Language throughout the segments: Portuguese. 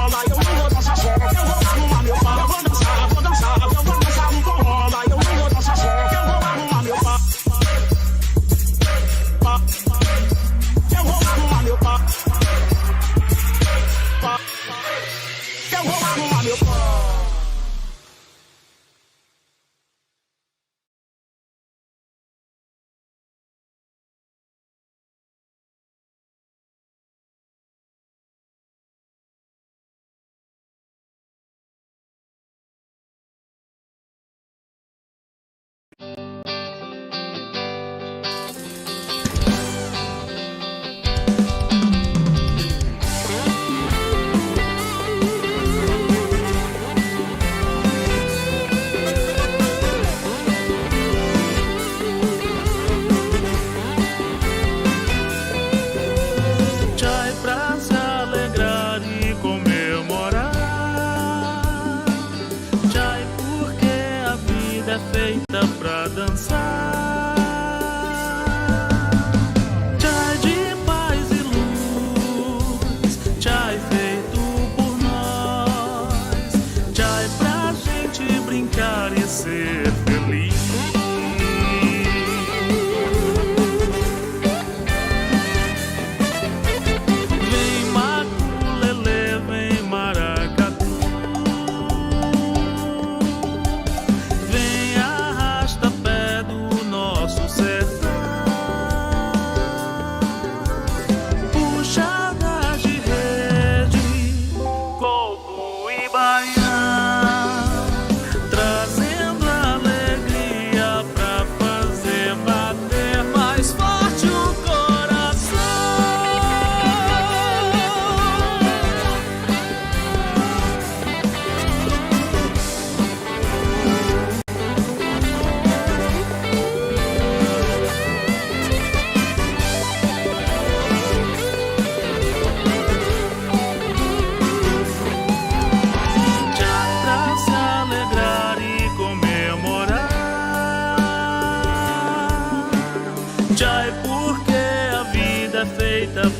rola, eu não vou dançar só. Eu vou arrumar meu pai. Eu vou dançar um forró.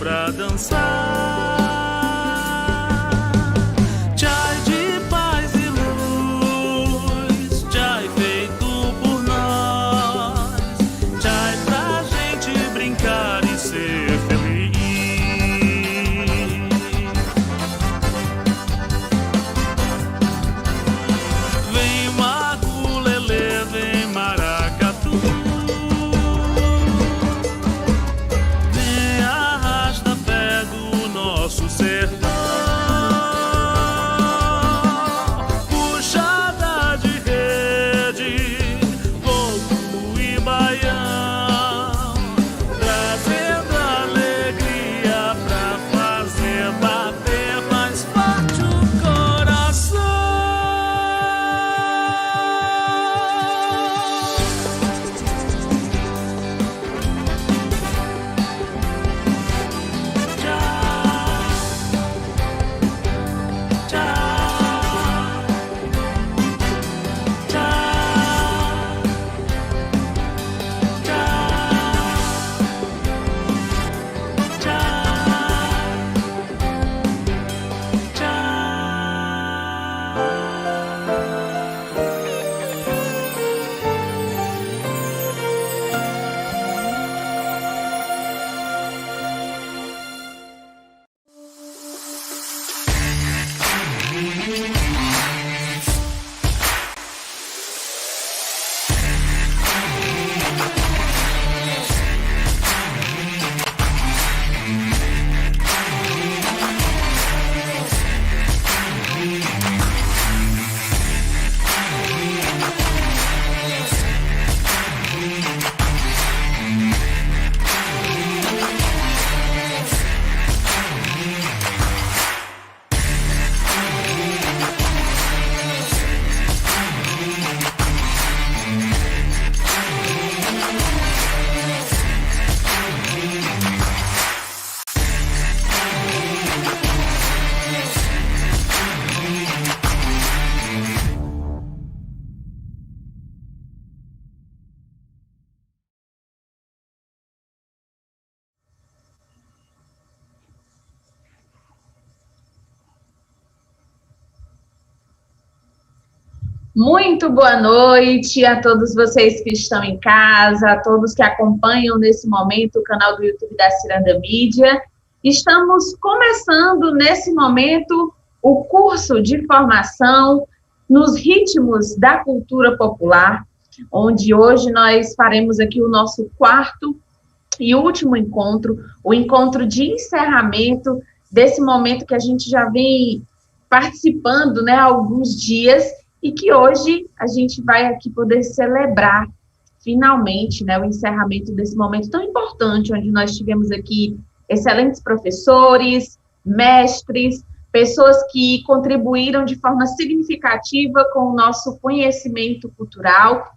pra dançar. Tchai de paz e luz, tchai feito por nós, tchai pra gente brincar e ser feliz. Vem maculelê, vem maracatu, vem arrasta pé do nosso sertão. Puxada de rede, coco e baião, trazendo alegria pra fazer bater mais forte o coração. Muito boa noite a todos vocês que estão em casa, a todos que acompanham nesse momento o canal do YouTube da Ciranda Mídia. Estamos começando nesse momento o curso de formação nos ritmos da cultura popular, onde hoje nós faremos aqui o nosso quarto e último encontro, o encontro de encerramento desse momento que a gente já vem participando, né, há alguns dias, e que hoje a gente vai aqui poder celebrar, finalmente, né, o encerramento desse momento tão importante, onde nós tivemos aqui excelentes professores, mestres, pessoas que contribuíram de forma significativa com o nosso conhecimento cultural,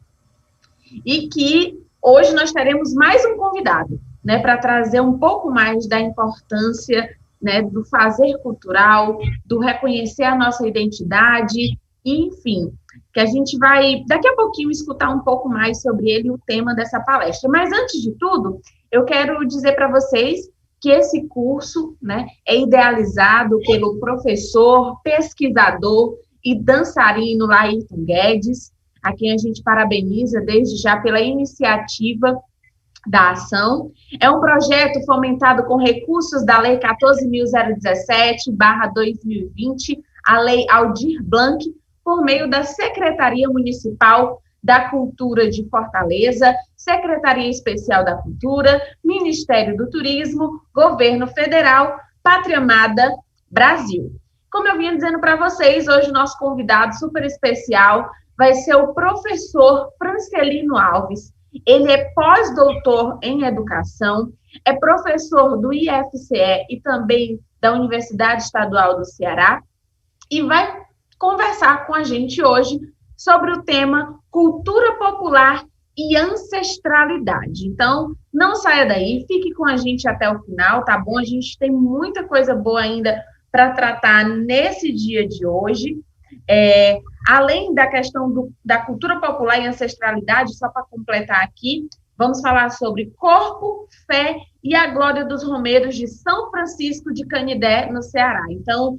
e que hoje nós teremos mais um convidado, né, para trazer um pouco mais da importância, né, do fazer cultural, do reconhecer a nossa identidade, enfim, que a gente vai, daqui a pouquinho, escutar um pouco mais sobre ele e o tema dessa palestra. Mas, antes de tudo, eu quero dizer para vocês que esse curso, né, é idealizado pelo professor, pesquisador e dançarino Laírton Guedes, a quem a gente parabeniza desde já pela iniciativa da ação. É um projeto fomentado com recursos da Lei 14.017/2020, a Lei Aldir Blanc, por meio da Secretaria Municipal da Cultura de Fortaleza, Secretaria Especial da Cultura, Ministério do Turismo, Governo Federal, Pátria Amada Brasil. Como eu vinha dizendo para vocês, hoje o nosso convidado super especial vai ser o professor Francelino Alves. Ele é pós-doutor em educação, é professor do IFCE e também da Universidade Estadual do Ceará, e vai conversar com a gente hoje sobre o tema cultura popular e ancestralidade. Então, não saia daí, fique com a gente até o final, tá bom? A gente tem muita coisa boa ainda para tratar nesse dia de hoje. Além da questão da cultura popular e ancestralidade, só para completar aqui, Vamos falar sobre corpo, fé e a glória dos romeiros de São Francisco de Canidé, no Ceará. Então,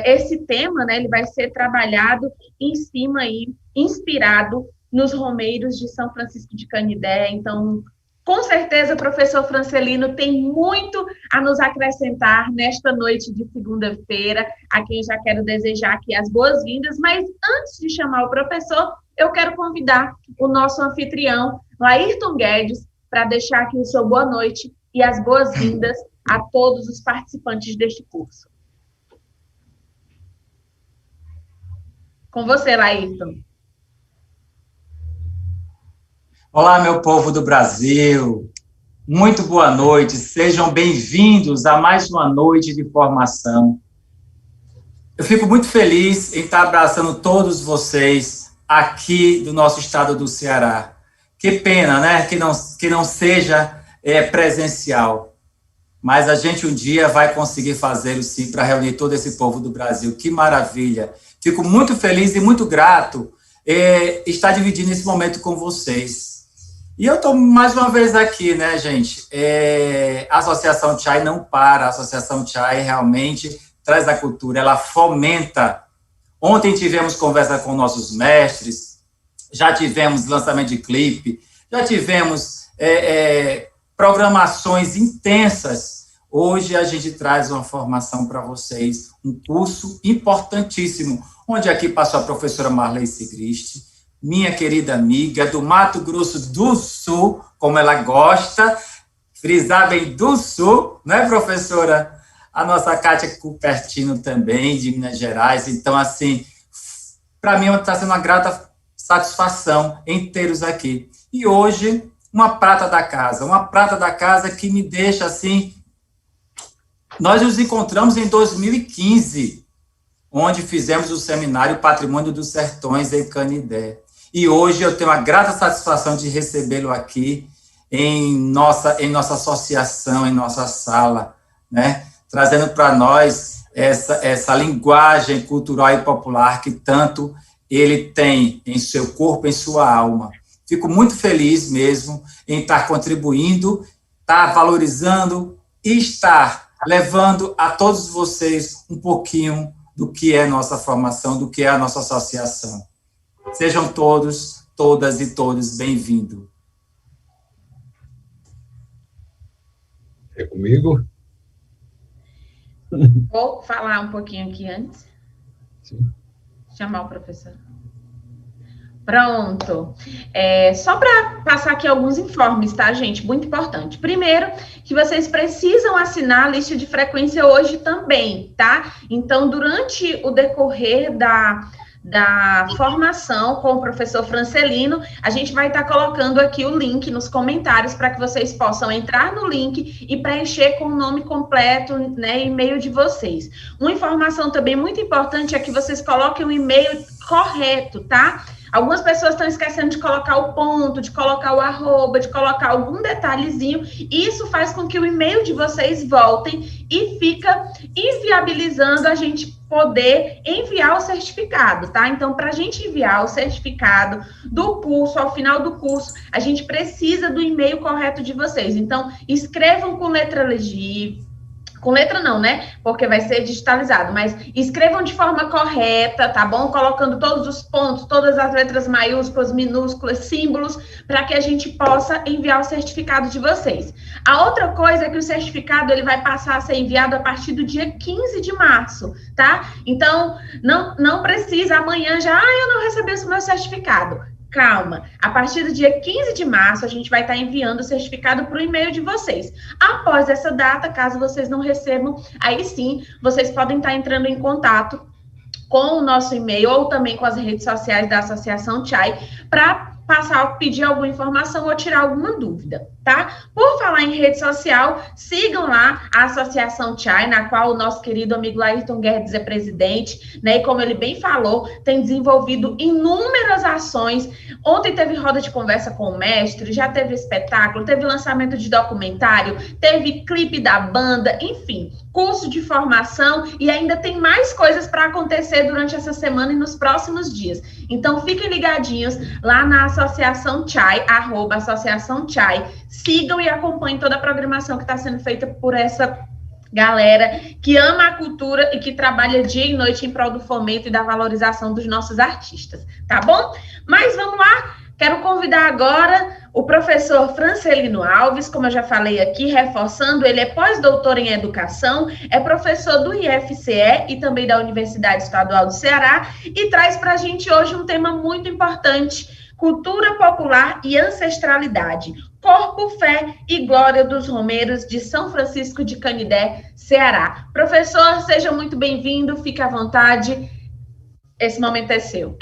esse tema, né, ele vai ser trabalhado em cima aí, inspirado nos romeiros de São Francisco de Canidé. Então, com certeza, o professor Francelino tem muito a nos acrescentar nesta noite de segunda-feira, a quem já quero desejar aqui as boas-vindas, mas antes de chamar o professor, eu quero convidar o nosso anfitrião, Laírton Guedes, para deixar aqui o seu boa noite e as boas-vindas a todos os participantes deste curso. Com você, Laírton. Olá, meu povo do Brasil. Muito boa noite. Sejam bem-vindos a mais uma noite de formação. Eu fico muito feliz em estar abraçando todos vocês aqui do nosso estado do Ceará. Que pena, né, que não seja presencial. Mas a gente um dia vai conseguir fazê-lo sim para reunir todo esse povo do Brasil. Que maravilha. Fico muito feliz e muito grato estar dividindo esse momento com vocês. E eu estou mais uma vez aqui, né, gente? A Associação Chai não para. A Associação Chai realmente traz a cultura, ela fomenta. Ontem tivemos conversa com nossos mestres, já tivemos lançamento de clipe, já tivemos programações intensas. Hoje a gente traz uma formação para vocês, um curso importantíssimo, onde aqui passou a professora Marley Sigrist, minha querida amiga do Mato Grosso do Sul, como ela gosta, frisar bem do Sul, né, professora? A nossa Kátia Cupertino também, de Minas Gerais. Então, assim, para mim está sendo uma grata satisfação em tê-los aqui. E hoje, uma prata da casa que me deixa, assim... Nós nos encontramos em 2015, onde fizemos o seminário Patrimônio dos Sertões em Canidé. E hoje eu tenho a grata satisfação de recebê-lo aqui em nossa associação, em nossa sala, né? Trazendo para nós essa linguagem cultural e popular que tanto ele tem em seu corpo, em sua alma. Fico muito feliz mesmo em estar contribuindo, estar valorizando e estar levando a todos vocês um pouquinho do que é nossa formação, do que é a nossa associação. Sejam todos, todas e todos bem-vindos. É comigo? Vou falar um pouquinho aqui antes. Sim. Chamar o professor. Pronto. Só para passar aqui alguns informes, tá, gente? Muito importante. Primeiro, que vocês precisam assinar a lista de frequência hoje também, tá? Então, durante o decorrer da formação com o professor Francelino, a gente vai estar colocando aqui o link nos comentários para que vocês possam entrar no link e preencher com o nome completo, né, e-mail de vocês. Uma informação também muito importante é que vocês coloquem o e-mail correto, tá? Algumas pessoas estão esquecendo de colocar o ponto, de colocar o arroba, de colocar algum detalhezinho, e isso faz com que o e-mail de vocês voltem e fica inviabilizando a gente poder enviar o certificado, tá? Então, para a gente enviar o certificado do curso, ao final do curso, a gente precisa do e-mail correto de vocês. Então, escrevam com letra legível, com letra não, né? Porque vai ser digitalizado, mas escrevam de forma correta, tá bom? Colocando todos os pontos, todas as letras maiúsculas, minúsculas, símbolos, para que a gente possa enviar o certificado de vocês. A outra coisa é que o certificado ele vai passar a ser enviado a partir do dia 15 de março, tá? Então, não precisa amanhã já, eu não recebi o meu certificado. Calma, a partir do dia 15 de março, a gente vai estar enviando o certificado para o e-mail de vocês. Após essa data, caso vocês não recebam, aí sim, vocês podem estar entrando em contato com o nosso e-mail ou também com as redes sociais da Associação Chai para pedir alguma informação ou tirar alguma dúvida, tá? Por falar em rede social, sigam lá a Associação Chai, na qual o nosso querido amigo Laírton Guedes é presidente, né? E como ele bem falou, tem desenvolvido inúmeras ações. Ontem teve roda de conversa com o mestre, já teve espetáculo, teve lançamento de documentário, teve clipe da banda, enfim, curso de formação e ainda tem mais coisas para acontecer durante essa semana e nos próximos dias. Então, fiquem ligadinhos lá na Associação Chai, @Associação Chai. Sigam e acompanhem toda a programação que está sendo feita por essa galera que ama a cultura e que trabalha dia e noite em prol do fomento e da valorização dos nossos artistas, tá bom? Mas vamos lá, quero convidar agora o professor Francelino Alves, como eu já falei aqui, reforçando, ele é pós-doutor em educação, é professor do IFCE e também da Universidade Estadual do Ceará e traz para a gente hoje um tema muito importante, cultura popular e ancestralidade. Corpo, Fé e Glória dos Romeiros de São Francisco de Canidé, Ceará. Professor, seja muito bem-vindo, fique à vontade, esse momento é seu.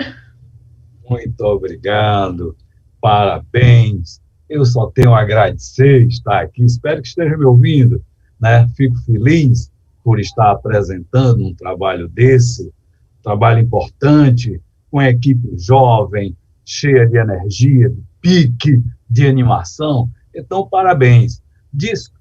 Muito obrigado, parabéns. Eu só tenho a agradecer estar aqui, espero que esteja me ouvindo, né? Fico feliz por estar apresentando um trabalho desse, um trabalho importante, com a equipe jovem, cheia de energia, de pique, de animação. Então, parabéns.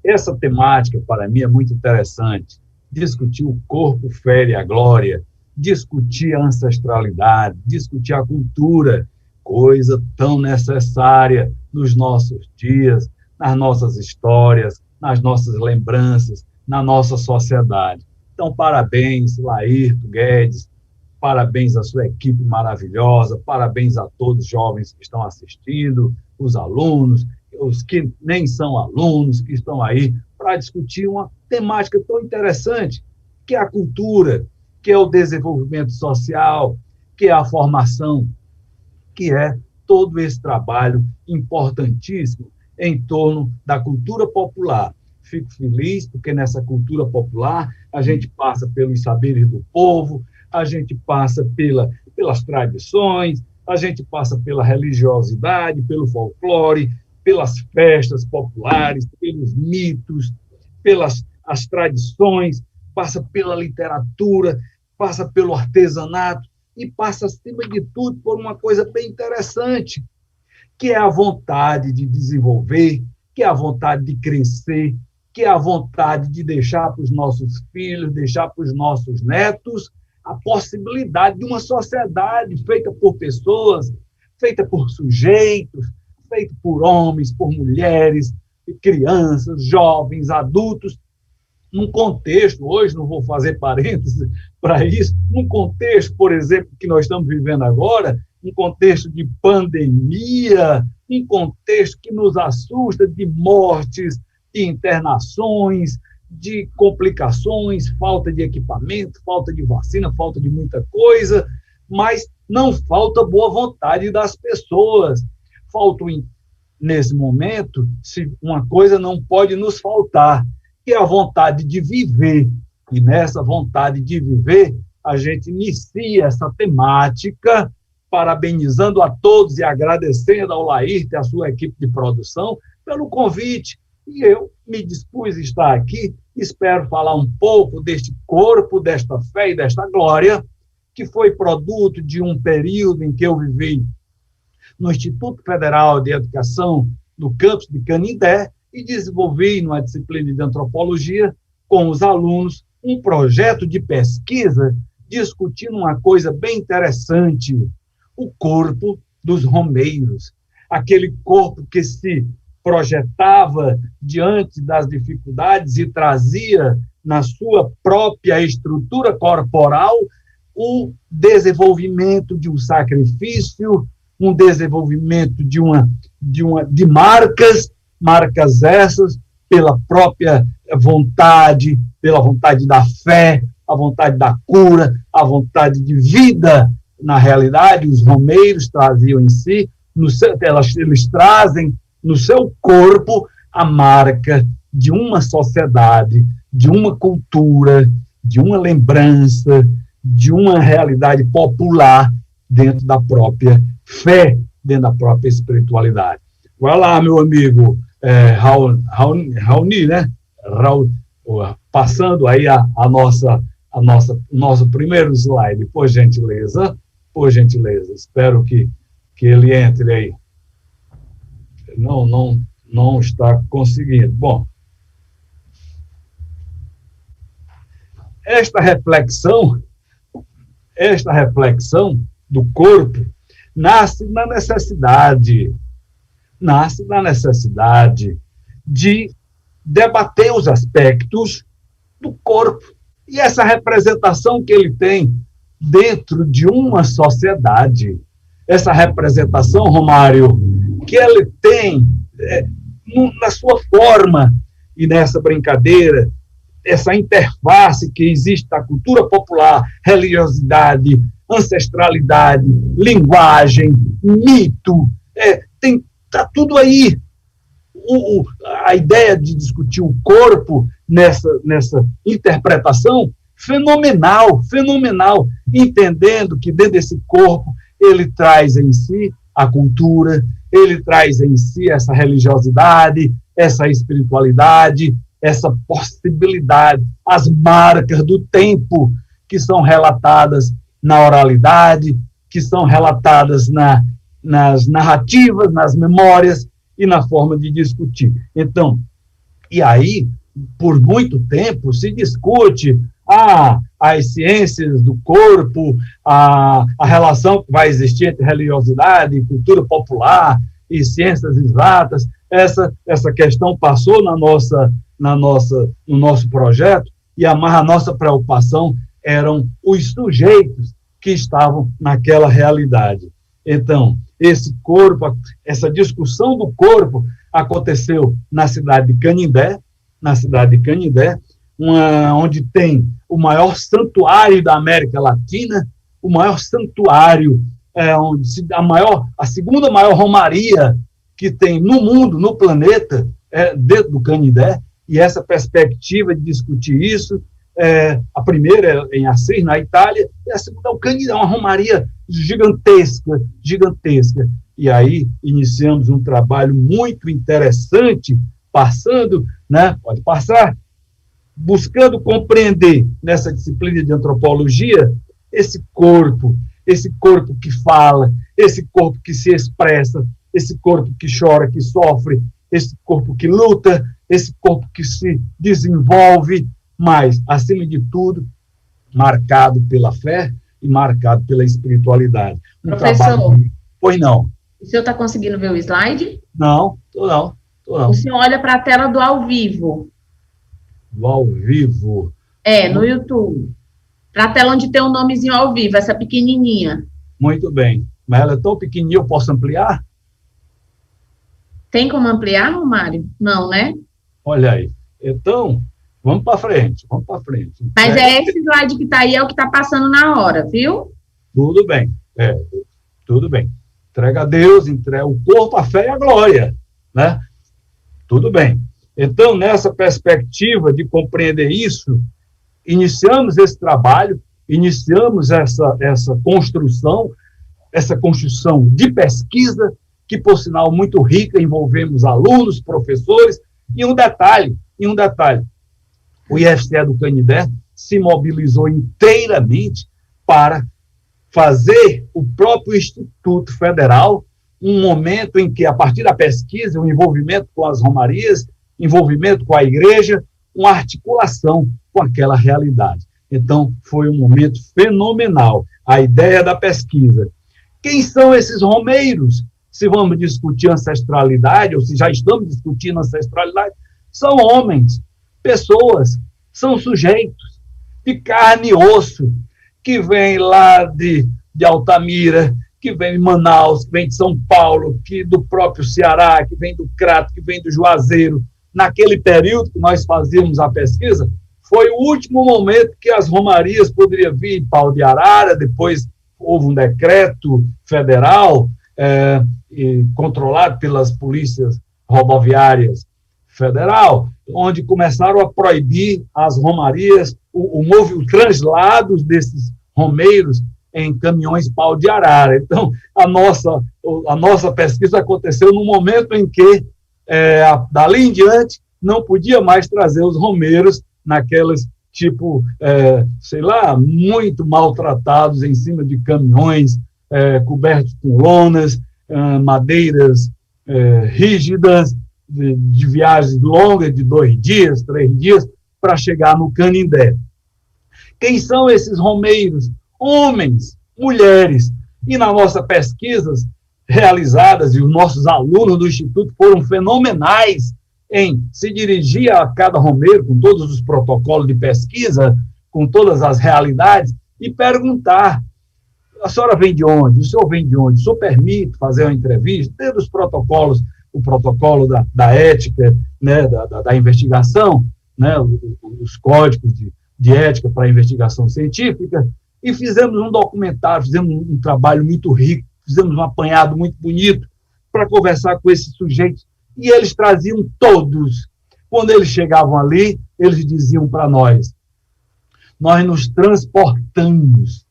Essa temática, para mim, é muito interessante. Discutir o corpo, fé e a glória, discutir a ancestralidade, discutir a cultura, coisa tão necessária nos nossos dias, nas nossas histórias, nas nossas lembranças, na nossa sociedade. Então, parabéns, Laírto Guedes, parabéns à sua equipe maravilhosa, parabéns a todos os jovens que estão assistindo, os alunos, os que nem são alunos, que estão aí para discutir uma temática tão interessante, que é a cultura, que é o desenvolvimento social, que é a formação, que é todo esse trabalho importantíssimo em torno da cultura popular. Fico feliz porque nessa cultura popular a gente passa pelos saberes do povo, a gente passa pelas tradições, a gente passa pela religiosidade, pelo folclore, pelas festas populares, pelos mitos, pelas as tradições, passa pela literatura, passa pelo artesanato e passa, acima de tudo, por uma coisa bem interessante, que é a vontade de desenvolver, que é a vontade de crescer, que é a vontade de deixar para os nossos filhos, deixar para os nossos netos a possibilidade de uma sociedade feita por pessoas, feita por sujeitos, feita por homens, por mulheres, crianças, jovens, adultos, num contexto, hoje não vou fazer parênteses para isso, num contexto, por exemplo, que nós estamos vivendo agora, um contexto de pandemia, um contexto que nos assusta de mortes, de internações, de complicações, falta de equipamento, falta de vacina, falta de muita coisa, mas não falta boa vontade das pessoas. Falta, nesse momento, se uma coisa não pode nos faltar, que é a vontade de viver. E nessa vontade de viver, a gente inicia essa temática, parabenizando a todos e agradecendo ao Laírto e à sua equipe de produção pelo convite. E eu me dispus a estar aqui, espero falar um pouco deste corpo, desta fé e desta glória, que foi produto de um período em que eu vivi no Instituto Federal de Educação, no campus de Canindé, e desenvolvi, numa disciplina de antropologia, com os alunos, um projeto de pesquisa discutindo uma coisa bem interessante, o corpo dos romeiros, aquele corpo que se projetava diante das dificuldades e trazia na sua própria estrutura corporal o desenvolvimento de um sacrifício, um desenvolvimento de marcas essas pela própria vontade, pela vontade da fé, a vontade da cura, a vontade de vida. Na realidade, os romeiros traziam em si, eles trazem no seu corpo a marca de uma sociedade, de uma cultura, de uma lembrança, de uma realidade popular dentro da própria fé, dentro da própria espiritualidade. Vai lá, meu amigo Raoni, né? Passando aí nosso primeiro slide, por gentileza. Espero que ele entre aí. Não está conseguindo. Bom, esta reflexão do corpo nasce na necessidade de debater os aspectos do corpo. E essa representação que ele tem dentro de uma sociedade, essa representação, Romário, que ele tem na sua forma e nessa brincadeira, essa interface que existe da cultura popular, religiosidade, ancestralidade, linguagem, mito, tá tudo aí. A ideia de discutir o corpo nessa interpretação fenomenal, entendendo que dentro desse corpo ele traz em si a cultura, ele traz em si essa religiosidade, essa espiritualidade, essa possibilidade, as marcas do tempo que são relatadas na oralidade, que são relatadas nas narrativas, nas memórias e na forma de discutir. Então, e aí, por muito tempo, se discute as ciências do corpo, a relação que vai existir entre religiosidade, cultura popular e ciências exatas. Essa questão passou no nosso projeto, e a nossa preocupação eram os sujeitos que estavam naquela realidade. Então, esse corpo, essa discussão do corpo aconteceu na cidade de Canindé, onde tem o maior santuário da América Latina, o maior santuário, a segunda maior romaria que tem no mundo, no planeta, dentro do Canindé, e essa perspectiva de discutir isso, a primeira é em Assis, na Itália, e a segunda é o Canindé, uma romaria gigantesca. E aí iniciamos um trabalho muito interessante, pode passar, buscando compreender nessa disciplina de antropologia esse corpo que fala, esse corpo que se expressa, esse corpo que chora, que sofre, esse corpo que luta, esse corpo que se desenvolve, mas, acima de tudo, marcado pela fé e marcado pela espiritualidade. Professor, Pois não. o senhor está conseguindo ver o slide? Não, tô não. O senhor olha para a tela do ao vivo. Do ao vivo. No YouTube. Para a tela onde tem um nomezinho ao vivo, essa pequenininha. Muito bem. Mas ela é tão pequenininha, eu posso ampliar? Tem como ampliar, Romário? Não, né? Olha aí. Então, vamos para frente. Mas esse slide que está aí é o que está passando na hora, viu? Tudo bem. Tudo bem. Entrega a Deus, entrega o corpo, a fé e a glória, né? Tudo bem. Então, nessa perspectiva de compreender isso, iniciamos esse trabalho, iniciamos essa construção de pesquisa, que, por sinal, muito rica, envolvemos alunos, professores, e um detalhe, o IFCE do Canindé se mobilizou inteiramente para fazer o próprio Instituto Federal um momento em que, a partir da pesquisa, o envolvimento com as romarias, envolvimento com a igreja, uma articulação com aquela realidade. Então, foi um momento fenomenal, a ideia da pesquisa. Quem são esses romeiros? Se vamos discutir ancestralidade, ou se já estamos discutindo ancestralidade, são homens, pessoas, são sujeitos de carne e osso, que vêm lá de Altamira, que vem de Manaus, que vem de São Paulo, que do próprio Ceará, que vem do Crato, que vem do Juazeiro. Naquele período que nós fazíamos a pesquisa, foi o último momento que as romarias poderiam vir em Pau de Arara. Depois houve um decreto federal controlado pelas polícias rodoviárias federal, onde começaram a proibir as romarias, o translados desses romeiros em caminhões Pau de Arara. Então, a nossa pesquisa aconteceu no momento em que, dali em diante, não podia mais trazer os romeiros naquelas, muito maltratados em cima de caminhões, cobertos com lonas, madeiras rígidas, de viagens longas, de 2 dias, 3 dias, para chegar no Canindé. Quem são esses romeiros? Homens, mulheres, E nas nossas pesquisas realizadas, e os nossos alunos do Instituto foram fenomenais em se dirigir a cada romeiro, com todos os protocolos de pesquisa, com todas as realidades, e perguntar: a senhora vem de onde? O senhor vem de onde? O senhor permite fazer uma entrevista? Desde os protocolos, o protocolo da ética, né, da investigação, né, os códigos de ética para a investigação científica, e fizemos um documentário, fizemos um trabalho muito rico, fizemos um apanhado muito bonito para conversar com esses sujeitos, e eles traziam todos. Quando eles chegavam ali, eles diziam para nós nos transportamos.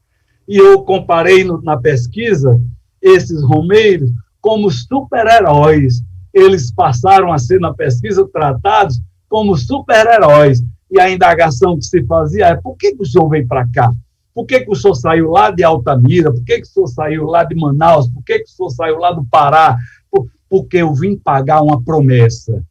E eu comparei na pesquisa esses romeiros como super-heróis. Eles passaram a ser, na pesquisa, tratados como super-heróis. E a indagação que se fazia é: por que o senhor veio para cá? Por que o senhor saiu lá de Altamira? Por que o senhor saiu lá de Manaus? Por que o senhor saiu lá do Pará? Porque eu vim pagar uma promessa.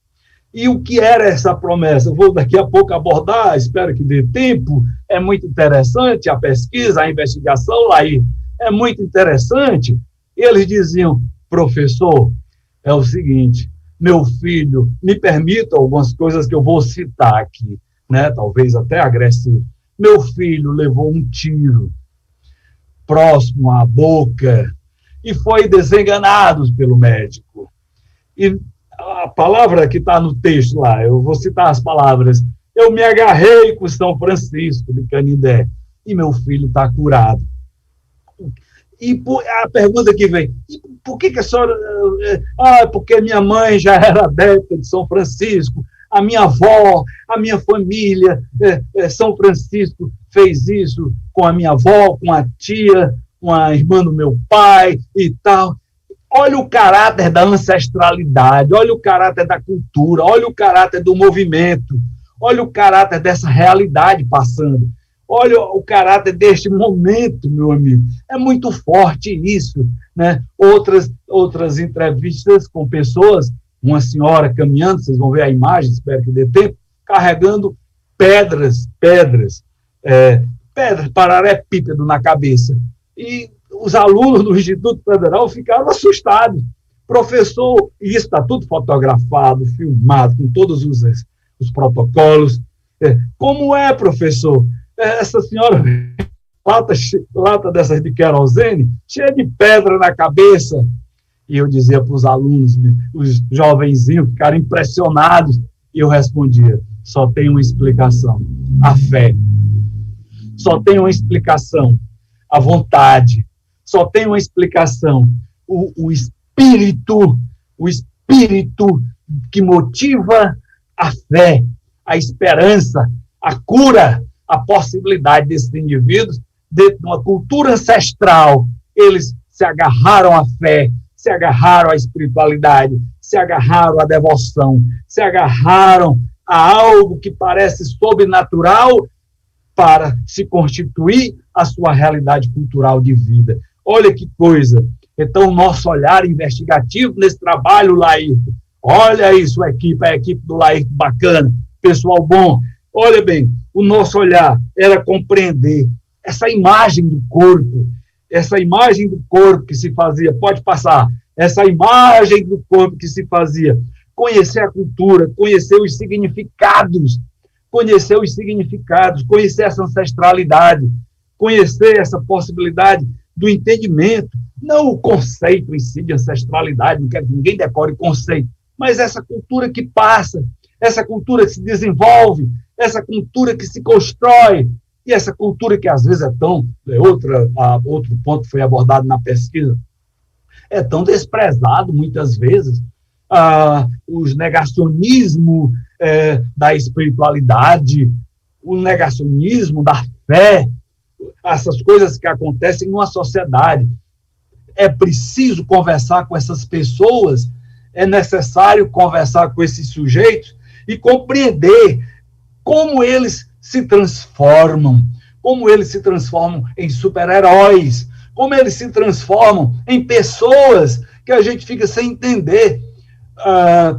E o que era essa promessa? Eu vou daqui a pouco abordar, espero que dê tempo. É muito interessante a pesquisa, a investigação lá aí. É muito interessante. E eles diziam: professor, é o seguinte, meu filho, me permita algumas coisas que eu vou citar aqui, né? Talvez até agressivo. Meu filho levou um tiro próximo à boca e foi desenganado pelo médico. E a palavra que está no texto lá, eu vou citar as palavras: eu me agarrei com São Francisco de Canindé e meu filho está curado. E a pergunta que vem: e por que a senhora... porque minha mãe já era adepta de São Francisco, a minha avó, a minha família, São Francisco fez isso com a minha avó, com a tia, com a irmã do meu pai e tal. Olha o caráter da ancestralidade, olha o caráter da cultura, olha o caráter do movimento, olha o caráter dessa realidade passando, olha o caráter deste momento, meu amigo. É muito forte isso, né? Outras entrevistas com pessoas, uma senhora caminhando, vocês vão ver a imagem, espero que dê tempo, carregando pedras, pararepípedo na cabeça. E os alunos do Instituto Federal ficaram assustados. Professor, e isso está tudo fotografado, filmado, com todos os protocolos. Como é, professor? Essa senhora, lata dessas de querosene, cheia de pedra na cabeça. E eu dizia para os alunos, os jovenzinhos ficaram impressionados, e eu respondia: só tem uma explicação, a fé. Só tem uma explicação, a vontade. Só tem uma explicação, o espírito que motiva a fé, a esperança, a cura, a possibilidade desses indivíduos, dentro de uma cultura ancestral. Eles se agarraram à fé, se agarraram à espiritualidade, se agarraram à devoção, se agarraram a algo que parece sobrenatural para se constituir a sua realidade cultural de vida. Olha que coisa. Então, o nosso olhar investigativo nesse trabalho, Laírton, olha isso, a equipe do Laírton bacana, pessoal bom. Olha bem, o nosso olhar era compreender essa imagem do corpo que se fazia, pode passar, essa imagem do corpo que se fazia, conhecer a cultura, conhecer os significados, conhecer essa ancestralidade, conhecer essa possibilidade do entendimento, não o conceito em si de ancestralidade, não quero que ninguém decore conceito, mas essa cultura que passa, essa cultura que se desenvolve, essa cultura que se constrói, e essa cultura que às vezes é tão... outro ponto que foi abordado na pesquisa, é tão desprezado muitas vezes, o negacionismo da espiritualidade, o negacionismo da fé, essas coisas que acontecem numa sociedade. É preciso conversar com essas pessoas, é necessário conversar com esses sujeitos e compreender como eles se transformam em super-heróis, como eles se transformam em pessoas que a gente fica sem entender.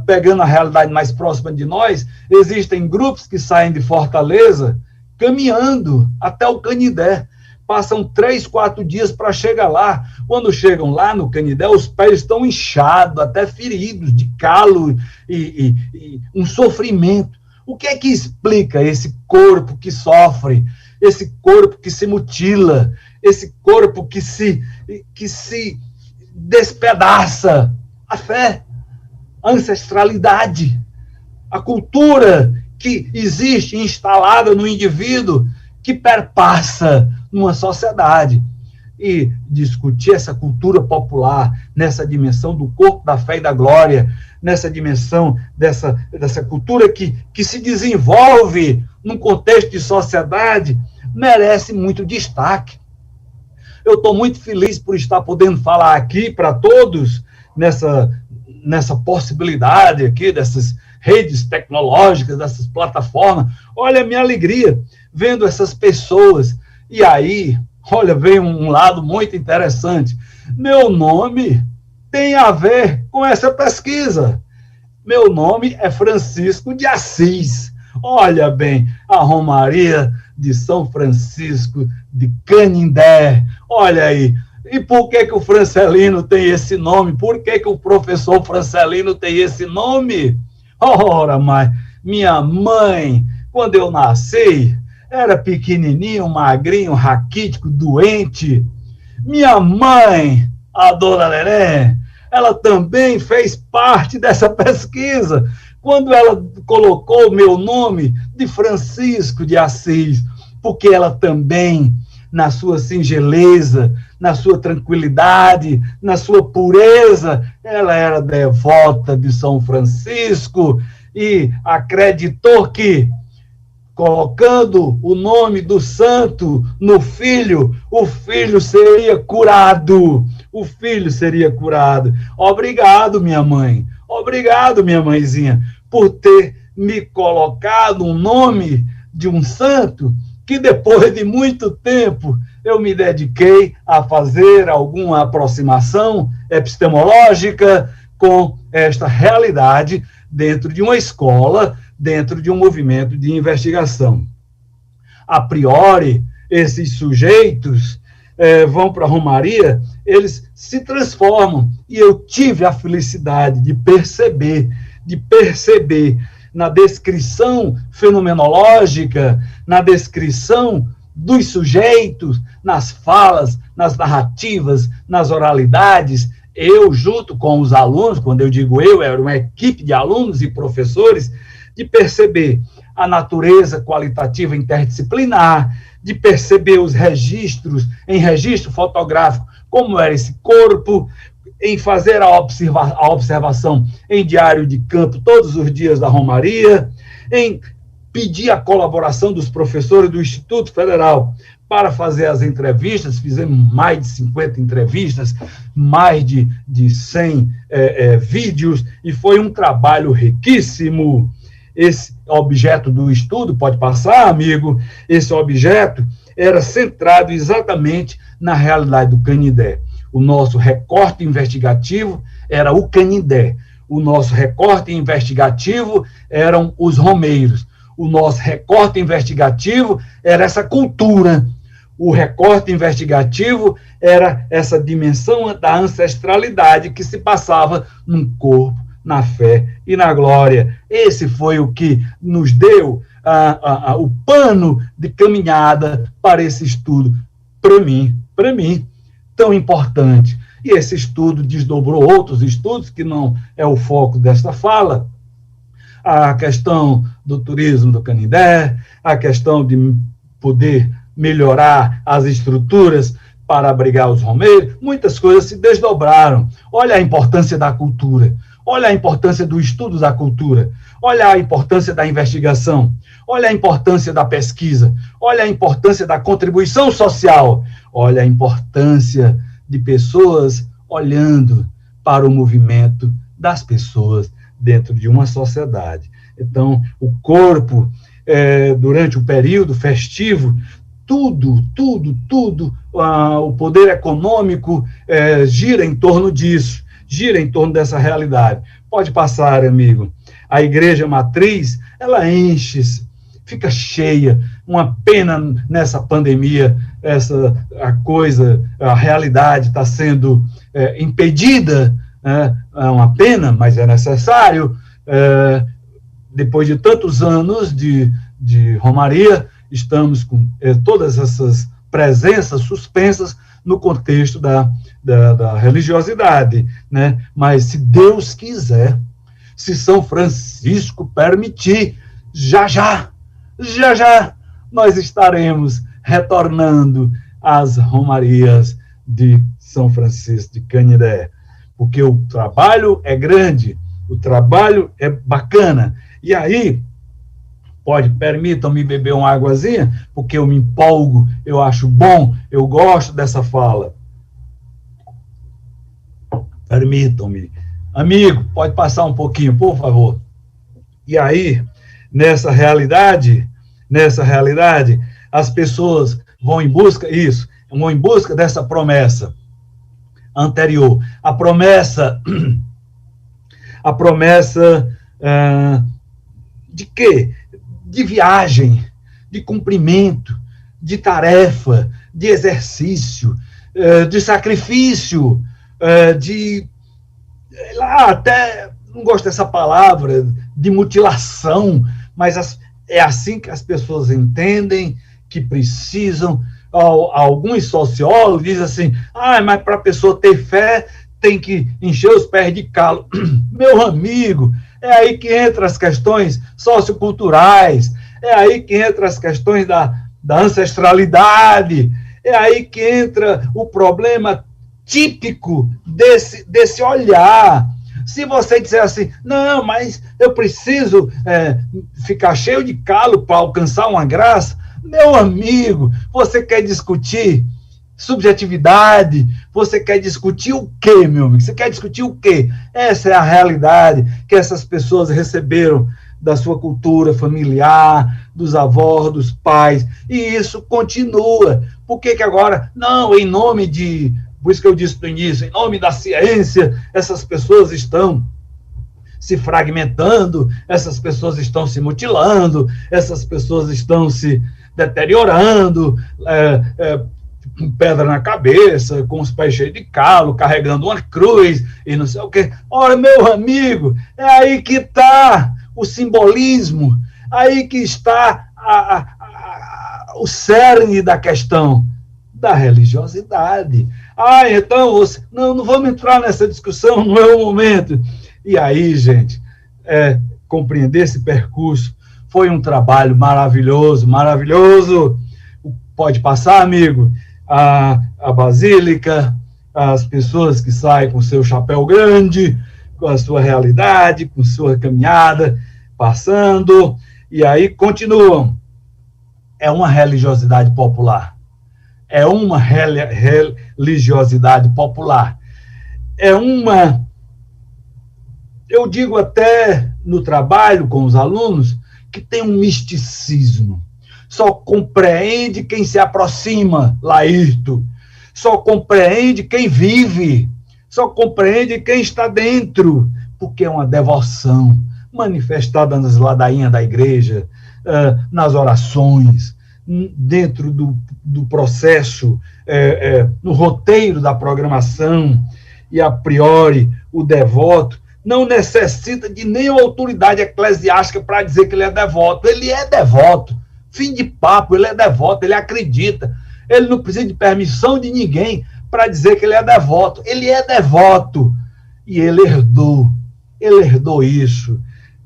Pegando a realidade mais próxima de nós, existem grupos que saem de Fortaleza caminhando até o Canindé, passam 3, 4 dias para chegar lá. Quando chegam lá no Canindé, os pés estão inchados, até feridos, de calo e um sofrimento. O que é que explica esse corpo que sofre, esse corpo que se mutila, esse corpo que se despedaça? A fé, a ancestralidade, a cultura que existe instalada no indivíduo, que perpassa numa sociedade. E discutir essa cultura popular nessa dimensão do corpo, da fé e da glória, nessa dimensão dessa cultura que se desenvolve num contexto de sociedade, merece muito destaque. Eu estou muito feliz por estar podendo falar aqui para todos nessa possibilidade aqui, dessas redes tecnológicas, dessas plataformas. Olha a minha alegria vendo essas pessoas. E aí, olha, vem um lado muito interessante. Meu nome tem a ver com essa pesquisa. Meu nome é Francisco de Assis. Olha bem, a Romaria de São Francisco de Canindé. Olha aí. E por que o Francelino tem esse nome? Por que o professor Francelino tem esse nome? Ora, mas minha mãe, quando eu nasci, era pequenininho, magrinho, raquítico, doente. Minha mãe, a dona Lelé, ela também fez parte dessa pesquisa, quando ela colocou o meu nome de Francisco de Assis, porque ela também, na sua singeleza, na sua tranquilidade, na sua pureza, ela era devota de São Francisco e acreditou que, colocando o nome do santo no filho, o filho seria curado. O filho seria curado. Obrigado, minha mãe. Obrigado, minha mãezinha, por ter me colocado um nome de um santo que, depois de muito tempo, eu me dediquei a fazer alguma aproximação epistemológica com esta realidade dentro de uma escola, dentro de um movimento de investigação. A priori, esses sujeitos vão para a Romaria, eles se transformam, e eu tive a felicidade de perceber na descrição fenomenológica, na descrição dos sujeitos, nas falas, nas narrativas, nas oralidades, eu, junto com os alunos, quando eu digo eu, era uma equipe de alunos e professores, de perceber a natureza qualitativa interdisciplinar, de perceber os registros, em registro fotográfico, como era esse corpo, em fazer a observação em diário de campo todos os dias da Romaria, em pedir a colaboração dos professores do Instituto Federal para fazer as entrevistas. Fizemos mais de 50 entrevistas, mais de 100 vídeos, e foi um trabalho riquíssimo. Esse objeto do estudo, pode passar, amigo, esse objeto era centrado exatamente na realidade do Canindé. O nosso recorte investigativo era o Canindé. O nosso recorte investigativo eram os romeiros. O nosso recorte investigativo era essa cultura. O recorte investigativo era essa dimensão da ancestralidade que se passava num corpo, na fé e na glória. Esse foi o que nos deu o pano de caminhada para esse estudo, para mim, tão importante. E esse estudo desdobrou outros estudos, que não é o foco desta fala, a questão do turismo do Canindé, a questão de poder melhorar as estruturas para abrigar os romeiros, muitas coisas se desdobraram. Olha a importância da cultura, olha a importância do estudo da cultura, olha a importância da investigação, olha a importância da pesquisa, olha a importância da contribuição social, olha a importância de pessoas olhando para o movimento das pessoas dentro de uma sociedade. Então, o corpo, durante o período festivo, tudo, o poder econômico gira em torno disso, gira em torno dessa realidade. Pode passar, amigo. A igreja matriz, ela enche-se fica cheia. Uma pena nessa pandemia, a realidade está sendo impedida, é uma pena, mas é necessário. Depois de tantos anos de Romaria, estamos com todas essas presenças suspensas no contexto da religiosidade, né? Mas se Deus quiser, se São Francisco permitir, já nós estaremos retornando às Romarias de São Francisco de Canidé, porque o trabalho é grande, o trabalho é bacana. E aí, permitam-me beber uma águazinha, porque eu me empolgo, eu acho bom, eu gosto dessa fala. Permitam-me. Amigo, pode passar um pouquinho, por favor. E aí, nessa realidade, as pessoas vão em busca dessa promessa anterior. A promessa de quê? De viagem, de cumprimento, de tarefa, de exercício, de sacrifício, até, não gosto dessa palavra, de mutilação, mas é assim que as pessoas entendem que precisam. Alguns sociólogos dizem assim, mas para a pessoa ter fé, tem que encher os pés de calo. Meu amigo, é aí que entram as questões socioculturais, é aí que entram as questões da ancestralidade, é aí que entra o problema típico desse olhar. Se você disser assim, não, mas eu preciso ficar cheio de calo para alcançar uma graça, meu amigo, você quer discutir subjetividade? Você quer discutir o quê, meu amigo? Você quer discutir o quê? Essa é a realidade que essas pessoas receberam da sua cultura familiar, dos avós, dos pais, e isso continua. Por que agora, não, por isso que eu disse no início, em nome da ciência, essas pessoas estão se fragmentando, essas pessoas estão se mutilando, essas pessoas estão se deteriorando, com pedra na cabeça, com os pés cheios de calo, carregando uma cruz e não sei o quê. Ora, meu amigo, é aí que está o simbolismo, aí que está o cerne da questão da religiosidade. Então você... Não vamos entrar nessa discussão, não é o momento. E aí, gente, compreender esse percurso foi um trabalho maravilhoso. Pode passar, amigo? A Basílica, as pessoas que saem com seu chapéu grande, com a sua realidade, com sua caminhada, passando, e aí continuam. É uma religiosidade popular. Eu digo até no trabalho com os alunos, que tem um misticismo. Só compreende quem se aproxima, Laírto. Só compreende quem vive. Só compreende quem está dentro. Porque é uma devoção manifestada nas ladainhas da igreja, nas orações, dentro do processo, no roteiro da programação. E, a priori, o devoto não necessita de nenhuma autoridade eclesiástica para dizer que ele é devoto. Ele é devoto. Fim de papo, ele é devoto, ele acredita. Ele não precisa de permissão de ninguém para dizer que ele é devoto. Ele é devoto. E ele herdou isso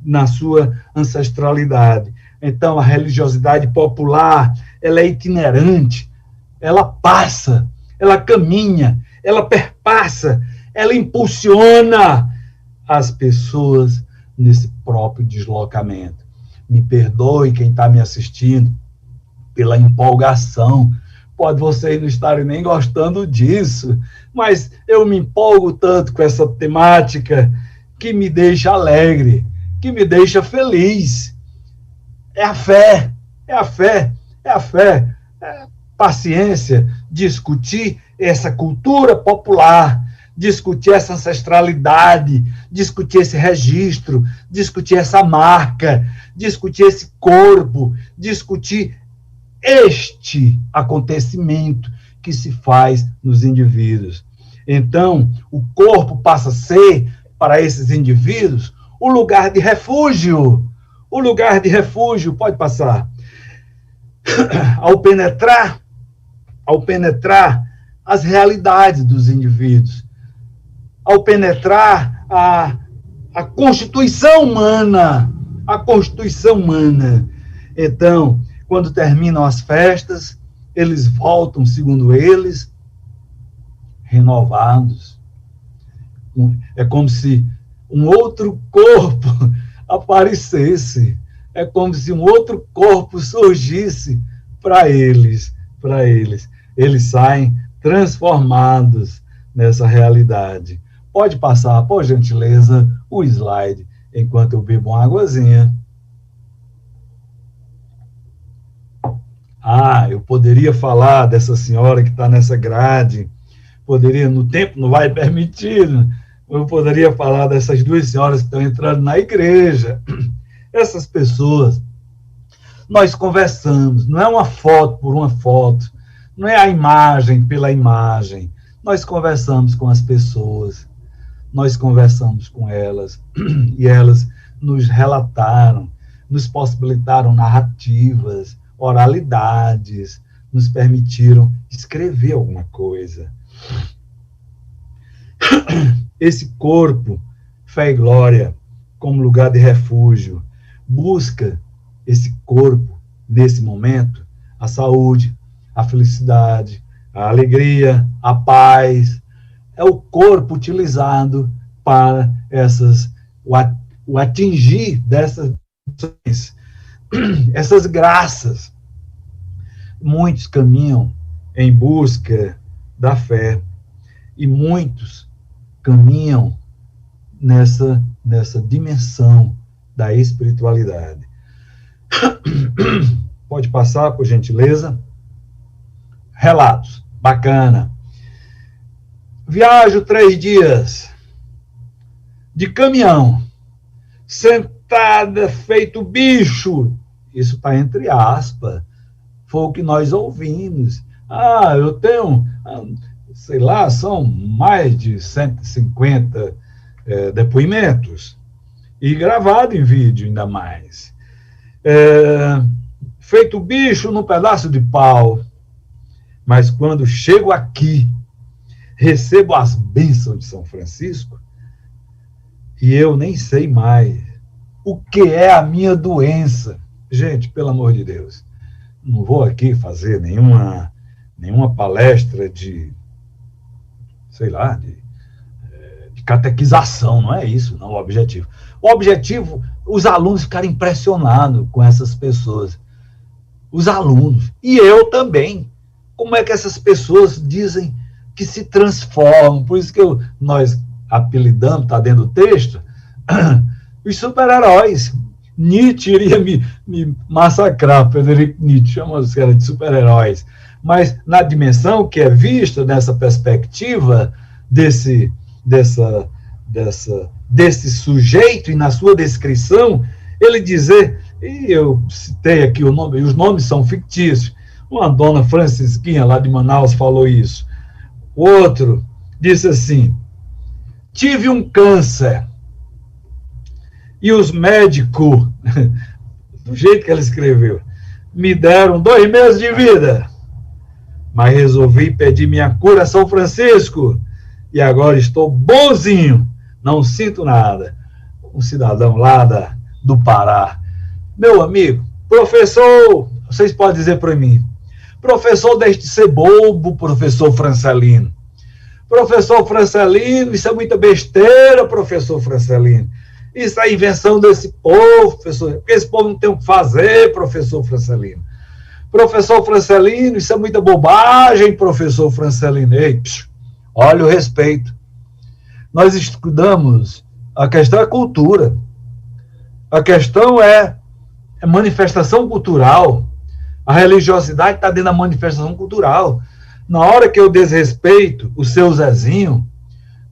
na sua ancestralidade. Então, a religiosidade popular, ela é itinerante, ela passa, ela caminha, ela perpassa, ela impulsiona as pessoas nesse próprio deslocamento. Me perdoe quem está me assistindo pela empolgação. Pode vocês não estarem nem gostando disso, mas eu me empolgo tanto com essa temática que me deixa alegre, que me deixa feliz. É a fé, paciência, discutir essa cultura popular, discutir essa ancestralidade, discutir esse registro, discutir essa marca, discutir esse corpo, discutir este acontecimento que se faz nos indivíduos. Então, o corpo passa a ser, para esses indivíduos, o lugar de refúgio. O lugar de refúgio, pode passar. Ao penetrar as realidades dos indivíduos, ao penetrar a constituição humana, Então, quando terminam as festas, eles voltam, segundo eles, renovados. É como se um outro corpo aparecesse. É como se um outro corpo surgisse para eles. Eles saem transformados nessa realidade. Pode passar, por gentileza, o slide, enquanto eu bebo uma águazinha. Eu poderia falar dessa senhora que está nessa grade, no tempo não vai permitir, eu poderia falar dessas duas senhoras que estão entrando na igreja. Essas pessoas, nós conversamos, não é uma foto por uma foto, não é a imagem pela imagem, nós conversamos com as pessoas, nós conversamos com elas, e elas nos relataram, nos possibilitaram narrativas, oralidades, nos permitiram escrever alguma coisa. Esse corpo, fé e glória, como lugar de refúgio, busca esse corpo, nesse momento, a saúde, a felicidade, a alegria, a paz. É o corpo utilizado para o atingir dessas essas graças. Muitos caminham em busca da fé e muitos caminham nessa dimensão da espiritualidade. Pode passar, por gentileza. Relatos. Bacana. Viajo 3 dias de caminhão, sentada, feito bicho. Isso está entre aspas. Foi o que nós ouvimos. Eu tenho, sei lá, são mais de 150 depoimentos. E gravado em vídeo ainda mais. Feito bicho num pedaço de pau. Mas quando chego aqui, recebo as bênçãos de São Francisco, e eu nem sei mais o que é a minha doença. Gente, pelo amor de Deus, não vou aqui fazer nenhuma palestra de, sei lá, de catequização, não é isso, não, o objetivo. O objetivo, os alunos ficarem impressionados com essas pessoas. Os alunos, e eu também. Como é que essas pessoas dizem que se transformam? Por isso que nós apelidamos, está dentro do texto, os super-heróis. Nietzsche iria me massacrar, Frederico Nietzsche, chama os caras de super-heróis. Mas na dimensão que é vista, nessa perspectiva desse sujeito, e na sua descrição, ele dizer, e eu citei aqui o nome, e os nomes são fictícios, uma dona Francisquinha lá de Manaus falou isso. O outro disse assim: tive um câncer e os médicos, do jeito que ela escreveu, me deram 2 meses de vida, mas resolvi pedir minha cura a São Francisco e agora estou bonzinho, não sinto nada. Um cidadão lá do Pará. Meu amigo, professor, vocês podem dizer para mim, professor, deixe de ser bobo, professor Francelino. Professor Francelino, isso é muita besteira, professor Francelino. Isso é invenção desse povo, professor. Porque esse povo não tem o que fazer, professor Francelino. Professor Francelino, isso é muita bobagem, professor Francelino. Ei, olha o respeito. Nós estudamos, a questão é cultura. A questão é manifestação cultural. A religiosidade está dentro da manifestação cultural. Na hora que eu desrespeito o seu Zezinho,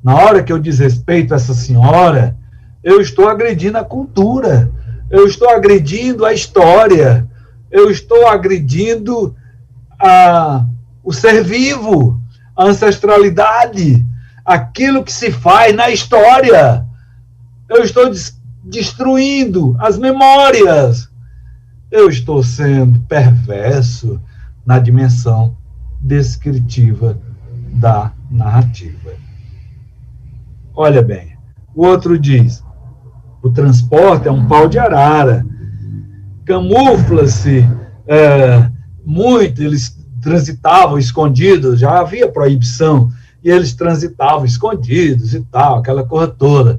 Na hora que eu desrespeito essa senhora, eu estou agredindo a cultura, eu estou agredindo a história, eu estou agredindo o ser vivo, a ancestralidade, aquilo que se faz na história. Eu estou destruindo as memórias. Eu estou sendo perverso na dimensão descritiva da narrativa. Olha bem, o outro diz, o transporte é um pau de arara, camufla-se muito, eles transitavam escondidos, já havia proibição, e eles transitavam escondidos e tal, aquela coisa toda.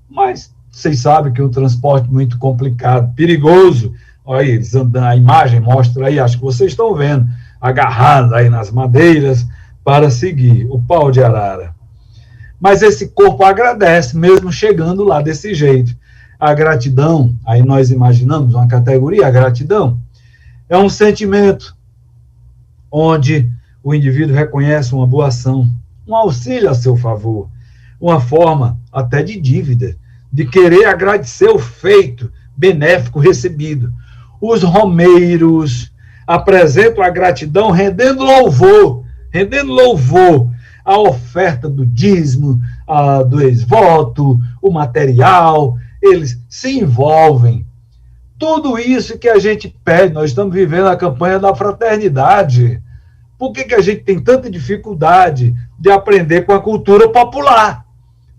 Mas vocês sabem que é um transporte muito complicado, perigoso. Olha aí, eles andam, a imagem mostra aí, acho que vocês estão vendo, agarrados aí nas madeiras para seguir o pau de arara. Mas esse corpo agradece, mesmo chegando lá desse jeito. A gratidão, aí nós imaginamos uma categoria, a gratidão, é um sentimento onde o indivíduo reconhece uma boa ação, um auxílio a seu favor, uma forma até de dívida, de querer agradecer o feito benéfico recebido. Os romeiros apresentam a gratidão rendendo louvor à oferta do dízimo, do esvoto, o material, eles se envolvem. Tudo isso que a gente pede, nós estamos vivendo a campanha da fraternidade. Por que a gente tem tanta dificuldade de aprender com a cultura popular?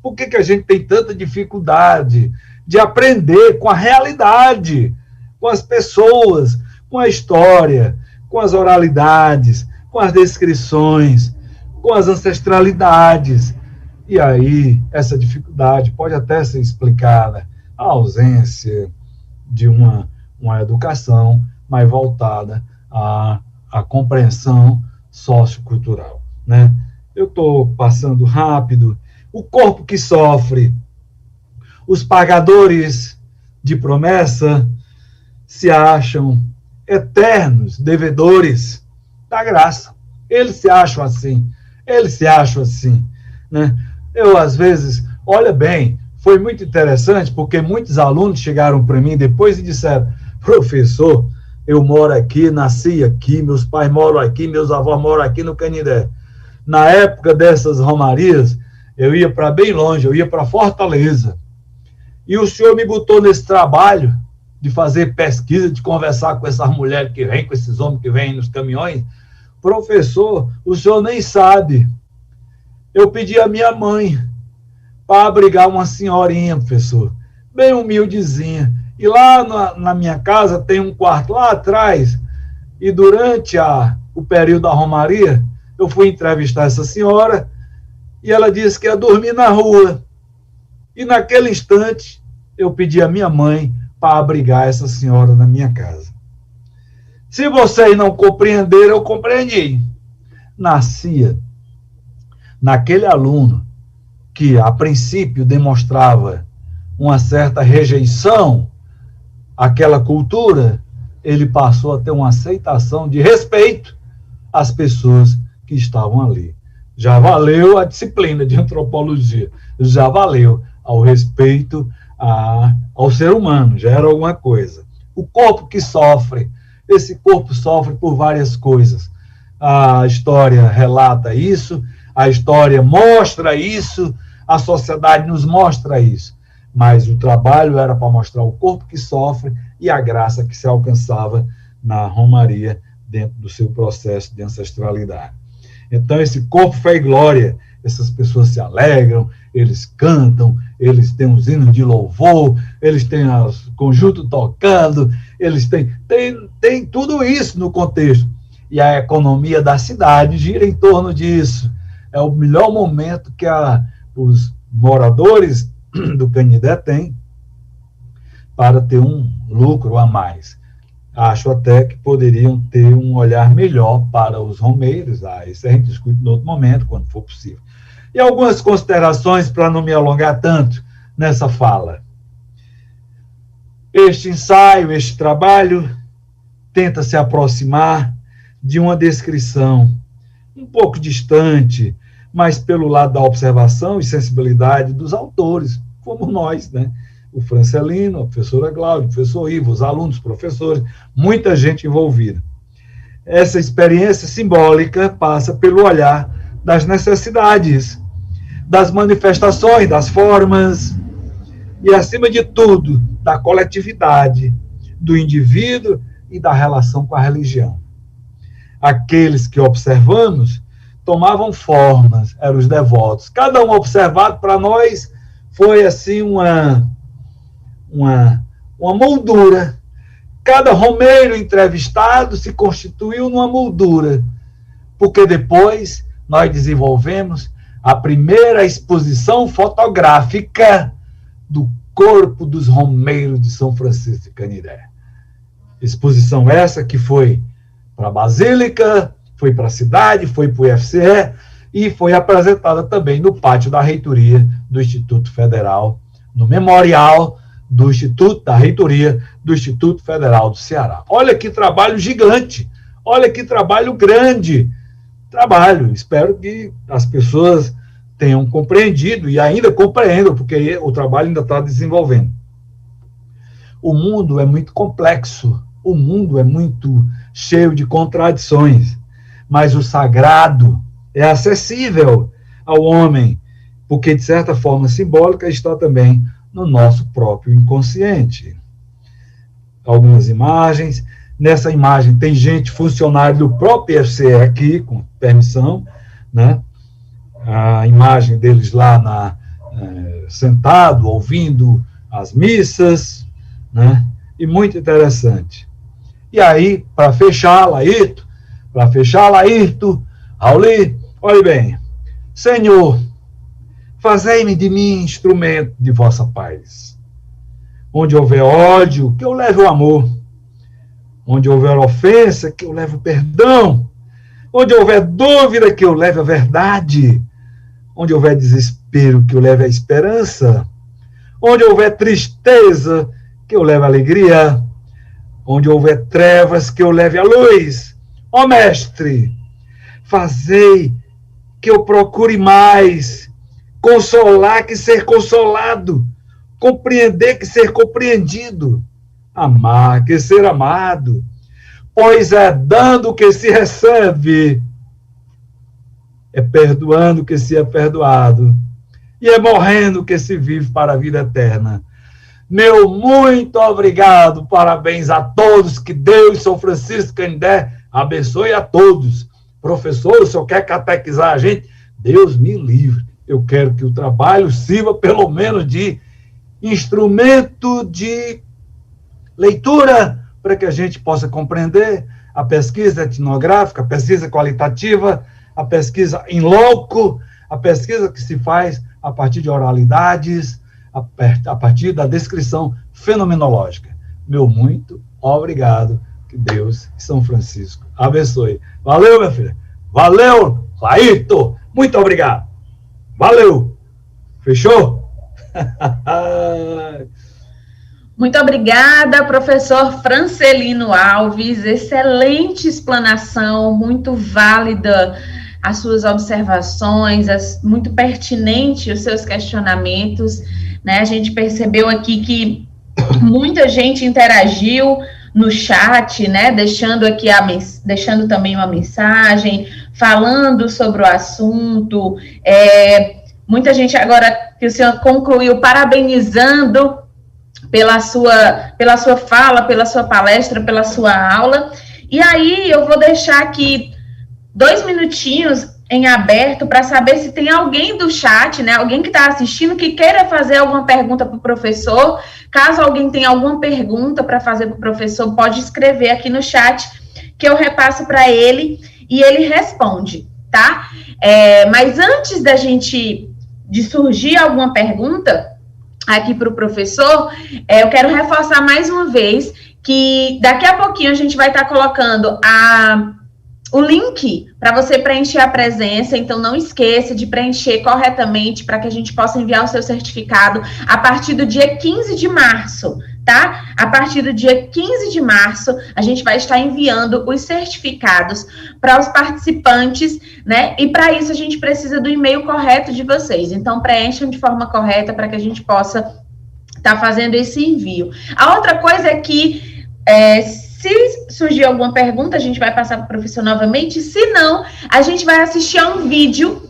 Por que a gente tem tanta dificuldade de aprender com a realidade, com as pessoas, com a história, com as oralidades, com as descrições, com as ancestralidades? E aí, essa dificuldade pode até ser explicada, a ausência de uma educação mais voltada à compreensão sociocultural, né? Eu estou passando rápido. O corpo que sofre, os pagadores de promessa se acham eternos devedores da graça. Eles se acham assim, né? Eu, às vezes, olha bem, foi muito interessante, porque muitos alunos chegaram para mim depois e disseram, professor, eu moro aqui, nasci aqui, meus pais moram aqui, meus avós moram aqui no Canindé. Na época dessas romarias, eu ia para bem longe, eu ia para Fortaleza. E o senhor me botou nesse trabalho de fazer pesquisa, de conversar com essas mulheres que vêm, com esses homens que vêm nos caminhões. Professor, o senhor nem sabe. Eu pedi a minha mãe para abrigar uma senhorinha, professor, bem humildezinha. E lá na minha casa tem um quarto lá atrás. E durante o período da romaria, eu fui entrevistar essa senhora e ela disse que ia dormir na rua. E naquele instante, eu pedi a minha mãe para abrigar essa senhora na minha casa. Se vocês não compreenderam, eu compreendi. Nascia naquele aluno que, a princípio, demonstrava uma certa rejeição àquela cultura, ele passou a ter uma aceitação de respeito às pessoas que estavam ali. Já valeu a disciplina de antropologia, já valeu ao respeito ao ser humano, já era alguma coisa. O corpo que sofre, esse corpo sofre por várias coisas. A história relata isso, a história mostra isso, a sociedade nos mostra isso. Mas o trabalho era para mostrar o corpo que sofre e a graça que se alcançava na romaria dentro do seu processo de ancestralidade. Então, esse corpo fé e glória, essas pessoas se alegram, eles cantam, eles têm os hinos de louvor, eles têm o conjunto tocando, eles têm tudo isso no contexto. E a economia da cidade gira em torno disso. É o melhor momento que os moradores do Canindé têm para ter um lucro a mais. Acho até que poderiam ter um olhar melhor para os romeiros. Isso a gente discute em outro momento, quando for possível. E algumas considerações para não me alongar tanto nessa fala. Este ensaio, este trabalho, tenta se aproximar de uma descrição um pouco distante, mas pelo lado da observação e sensibilidade dos autores, como nós, né? O Francelino, a professora Cláudia, o professor Ivo, os alunos, professores, muita gente envolvida. Essa experiência simbólica passa pelo olhar das necessidades, das manifestações, das formas, e, acima de tudo, da coletividade, do indivíduo e da relação com a religião. Aqueles que observamos tomavam formas, eram os devotos. Cada um observado, para nós, foi assim uma moldura. Cada romeiro entrevistado se constituiu numa moldura, porque depois nós desenvolvemos a primeira exposição fotográfica do corpo dos romeiros de São Francisco de Canindé. Exposição essa que foi para a Basílica, foi para a cidade, foi para o IFCE e foi apresentada também no pátio da reitoria do Instituto Federal, no memorial do Instituto, da reitoria do Instituto Federal do Ceará. Olha que trabalho gigante, olha que trabalho grande. Espero que as pessoas tenham compreendido e ainda compreendam, porque o trabalho ainda está desenvolvendo. O mundo é muito complexo, o mundo é muito cheio de contradições, mas o sagrado é acessível ao homem, porque, de certa forma simbólica, está também no nosso próprio inconsciente. Algumas imagens. Nessa imagem tem gente, funcionário do próprio IFCE aqui, com permissão, né? A imagem deles lá sentado, ouvindo as missas, né? E muito interessante. E aí, para fechar, Laírto, Rauli, olhe bem, Senhor, fazei-me de mim instrumento de vossa paz. Onde houver ódio, que eu leve o amor. Onde houver ofensa, que eu leve o perdão. Onde houver dúvida, que eu leve a verdade. Onde houver desespero, que eu leve a esperança. Onde houver tristeza, que eu leve a alegria. Onde houver trevas, que eu leve a luz. Ó Mestre, fazei que eu procure mais consolar que ser consolado, compreender que ser compreendido, amar que ser amado, pois é dando que se recebe, é perdoando que se é perdoado, e é morrendo que se vive para a vida eterna. Meu muito obrigado, parabéns a todos, que Deus, São Francisco de Canindé, abençoe a todos. Professor, o senhor quer catequizar a gente? Deus me livre. Eu quero que o trabalho sirva pelo menos de instrumento de leitura para que a gente possa compreender a pesquisa etnográfica, a pesquisa qualitativa, a pesquisa in loco, a pesquisa que se faz a partir de oralidades, a partir da descrição fenomenológica. Meu muito obrigado. Que Deus e São Francisco abençoe. Valeu, minha filha. Valeu, Laírto. Muito obrigado. Valeu. Fechou? Muito obrigada, professor Francelino Alves. Excelente explanação, muito válida as suas observações, muito pertinente os seus questionamentos, né? A gente percebeu aqui que muita gente interagiu no chat, né? Deixando também uma mensagem, falando sobre o assunto. Muita gente agora que o senhor concluiu parabenizando pela sua fala, pela sua palestra, pela sua aula. E aí eu vou deixar aqui 2 minutinhos em aberto para saber se tem alguém do chat, né, alguém que está assistindo que queira fazer alguma pergunta para o professor. Caso alguém tenha alguma pergunta para fazer para o professor, pode escrever aqui no chat que eu repasso para ele e ele responde, tá? Mas antes de surgir alguma pergunta aqui para o professor, eu quero reforçar mais uma vez que daqui a pouquinho a gente vai estar colocando o link para você preencher a presença, então não esqueça de preencher corretamente para que a gente possa enviar o seu certificado a partir do dia 15 de março, tá? A partir do dia 15 de março, a gente vai estar enviando os certificados para os participantes, né? E para isso a gente precisa do e-mail correto de vocês. Então, preencham de forma correta para que a gente possa estar fazendo esse envio. A outra coisa é que, se surgir alguma pergunta, a gente vai passar para o professor novamente. Se não, a gente vai assistir a um vídeo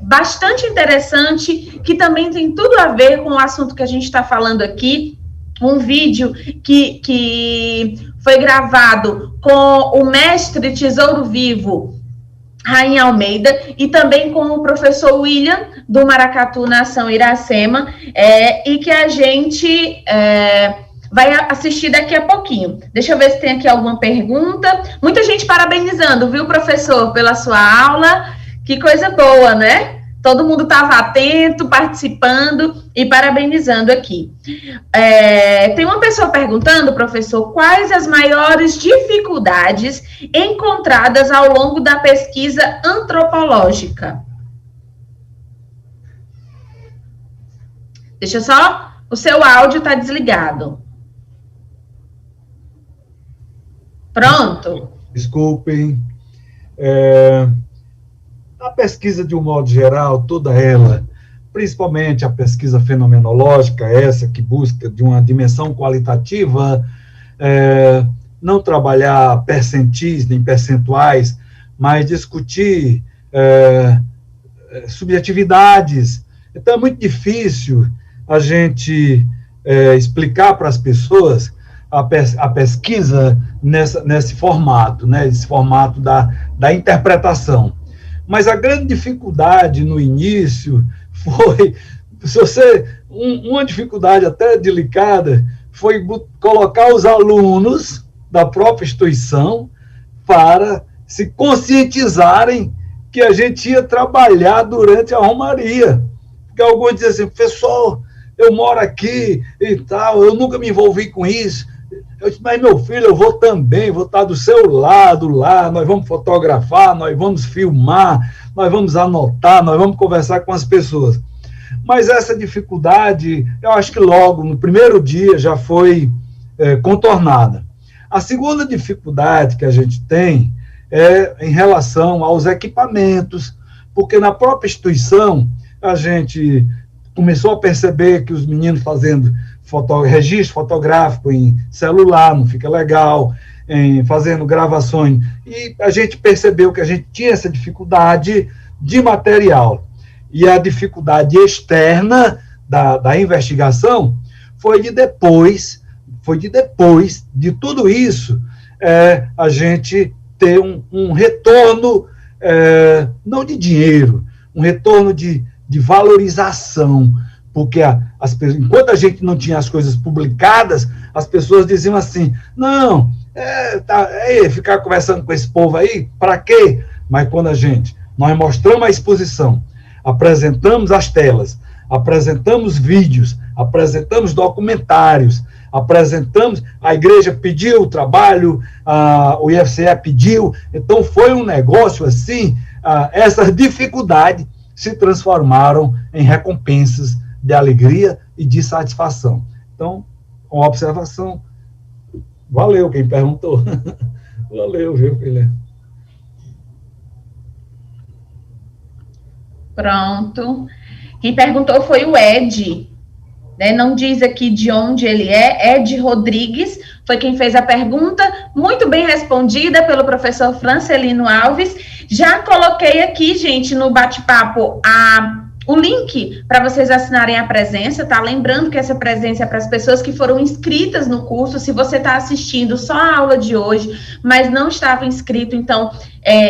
bastante interessante, que também tem tudo a ver com o assunto que a gente está falando aqui. Um vídeo que foi gravado com o mestre Tesouro Vivo, Rainha Almeida, e também com o professor William, do Maracatu Nação Iracema, e que a gente vai assistir daqui a pouquinho. Deixa eu ver se tem aqui alguma pergunta. Muita gente parabenizando, viu, professor, pela sua aula. Que coisa boa, né? Todo mundo estava atento, participando e parabenizando aqui. Tem uma pessoa perguntando, professor, quais as maiores dificuldades encontradas ao longo da pesquisa antropológica? Deixa só, o seu áudio está desligado. Pronto. Desculpem. A pesquisa, de um modo geral, toda ela, principalmente a pesquisa fenomenológica, essa que busca de uma dimensão qualitativa, não trabalhar percentis nem percentuais, mas discutir subjetividades. Então, é muito difícil a gente explicar para as pessoas a pesquisa nesse formato, né, esse formato da interpretação. Mas a grande dificuldade no início foi, uma dificuldade até delicada, foi colocar os alunos da própria instituição para se conscientizarem que a gente ia trabalhar durante a Romaria. Porque alguns dizem assim, professor, eu moro aqui e tal, eu nunca me envolvi com isso. Eu disse, mas meu filho, eu vou também, vou estar do seu lado lá, nós vamos fotografar, nós vamos filmar, nós vamos anotar, nós vamos conversar com as pessoas. Mas essa dificuldade, eu acho que logo, no primeiro dia, já foi contornada. A segunda dificuldade que a gente tem é em relação aos equipamentos, porque na própria instituição, a gente começou a perceber que os meninos fazendo registro fotográfico em celular, não fica legal, fazendo gravações, e a gente percebeu que a gente tinha essa dificuldade de material. E a dificuldade externa da investigação foi de depois de tudo isso, a gente ter um retorno, não de dinheiro, um retorno de valorização, porque enquanto a gente não tinha as coisas publicadas, as pessoas diziam assim, não, ficar conversando com esse povo aí, para quê? Mas quando nós mostramos a exposição, apresentamos as telas, apresentamos vídeos, apresentamos documentários, a igreja pediu o trabalho, o IFCE pediu, então foi um negócio assim, essas dificuldades se transformaram em recompensas de alegria e de satisfação. Então, uma observação, valeu quem perguntou. Valeu, viu, filha? Pronto. Quem perguntou foi o Ed, né? Não diz aqui de onde ele é. Ed Rodrigues foi quem fez a pergunta, muito bem respondida pelo professor Francelino Alves. Já coloquei aqui, gente, no bate-papo o link para vocês assinarem a presença, tá? Lembrando que essa presença é para as pessoas que foram inscritas no curso. Se você está assistindo só a aula de hoje, mas não estava inscrito, então,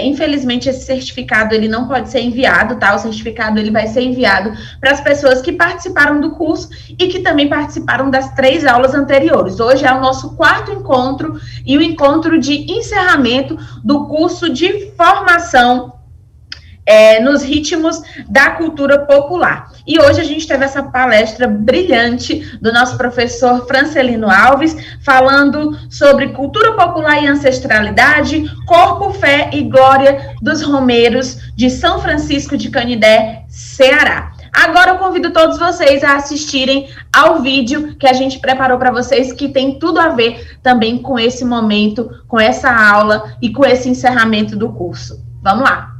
infelizmente, esse certificado, ele não pode ser enviado, tá? O certificado, ele vai ser enviado para as pessoas que participaram do curso e que também participaram das 3 aulas anteriores. Hoje é o nosso 4º encontro e o encontro de encerramento do curso de formação nos ritmos da cultura popular. E hoje a gente teve essa palestra brilhante do nosso professor Francelino Alves, falando sobre cultura popular e ancestralidade, corpo, fé e glória dos romeiros de São Francisco de Canidé, Ceará. Agora eu convido todos vocês a assistirem ao vídeo que a gente preparou para vocês, que tem tudo a ver também com esse momento, com essa aula e com esse encerramento do curso. Vamos lá!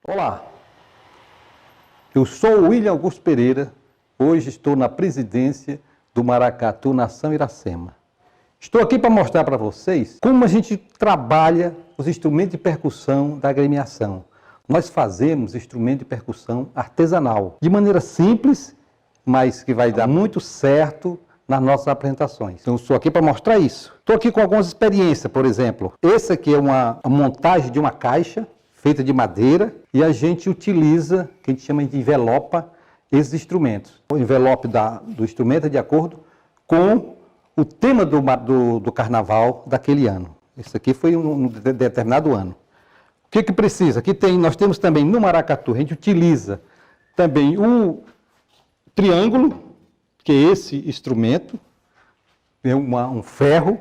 Olá, eu sou o William Augusto Pereira, hoje estou na presidência do Maracatu Nação Iracema. Estou aqui para mostrar para vocês como a gente trabalha os instrumentos de percussão da agremiação. Nós fazemos instrumento de percussão artesanal, de maneira simples, mas que vai dar muito certo nas nossas apresentações. Então, eu estou aqui para mostrar isso. Estou aqui com algumas experiências, por exemplo. Essa aqui é uma montagem de uma caixa feita de madeira, e a gente utiliza, que a gente chama de envelopa, esses instrumentos. O envelope do instrumento é de acordo com o tema do carnaval daquele ano. Isso aqui foi um determinado ano. O que precisa? Aqui nós temos também no maracatu, a gente utiliza também o triângulo, que é esse instrumento, é um ferro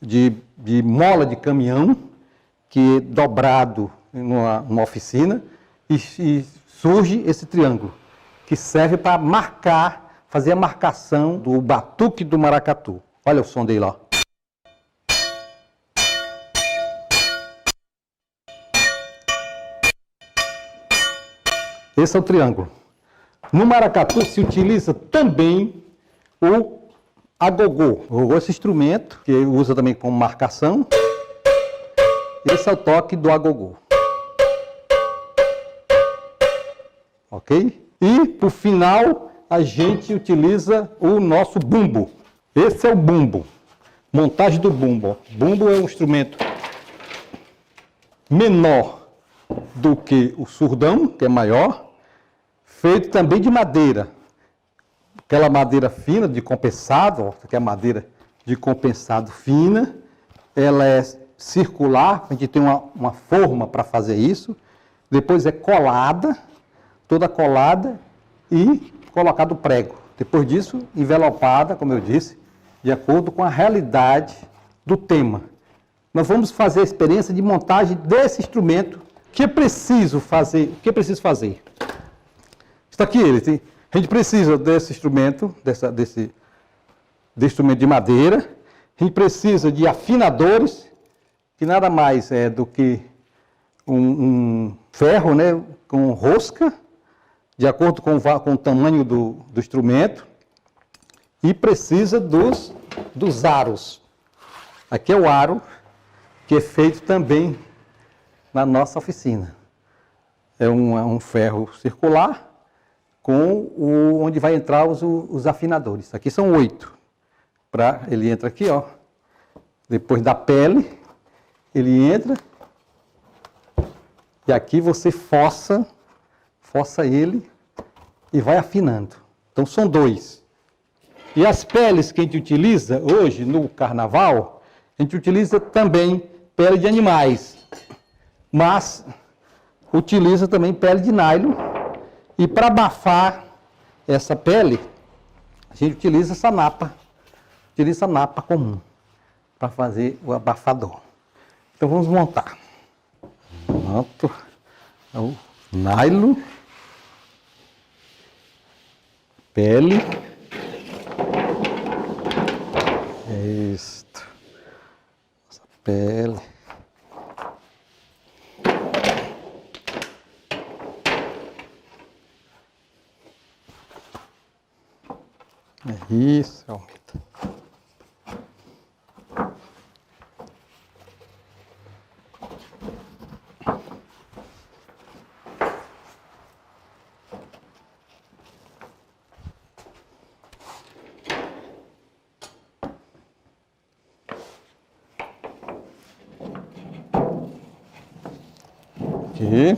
de mola de caminhão, que é dobrado numa oficina, e surge esse triângulo, que serve para fazer a marcação do batuque do maracatu. Olha o som dele lá. Esse é o triângulo. No maracatu se utiliza também o agogô. O agogô é esse instrumento, que usa também como marcação. Esse é o toque do agogô. Ok? E, por final, a gente utiliza o nosso bumbo. Esse é o bumbo. Montagem do bumbo. Bumbo é um instrumento menor do que o surdão, que é maior, feito também de madeira. Aquela madeira fina, de compensado, que é a madeira de compensado fina, ela é circular, a gente tem uma forma para fazer isso, depois é colada, toda colada, e colocado prego. Depois disso, envelopada, como eu disse, de acordo com a realidade do tema. Nós vamos fazer a experiência de montagem desse instrumento. O que é preciso fazer? Está aqui ele. A gente precisa desse instrumento, desse instrumento de madeira. A gente precisa de afinadores, que nada mais é do que um ferro, né, com rosca, de acordo com o tamanho do instrumento, e precisa dos aros. Aqui é o aro, que é feito também na nossa oficina. É um ferro circular, onde vai entrar os afinadores. Aqui são 8. Ele entra aqui, ó. Depois da pele, ele entra, e aqui você força ele e vai afinando. Então são 2. E as peles que a gente utiliza hoje no carnaval, a gente utiliza também pele de animais, mas utiliza também pele de nylon, e para abafar essa pele, a gente utiliza essa napa, comum, para fazer o abafador. Então vamos montar. Pronto. O nylon, pele, isto, essa pele, isso, aumenta. Aqui.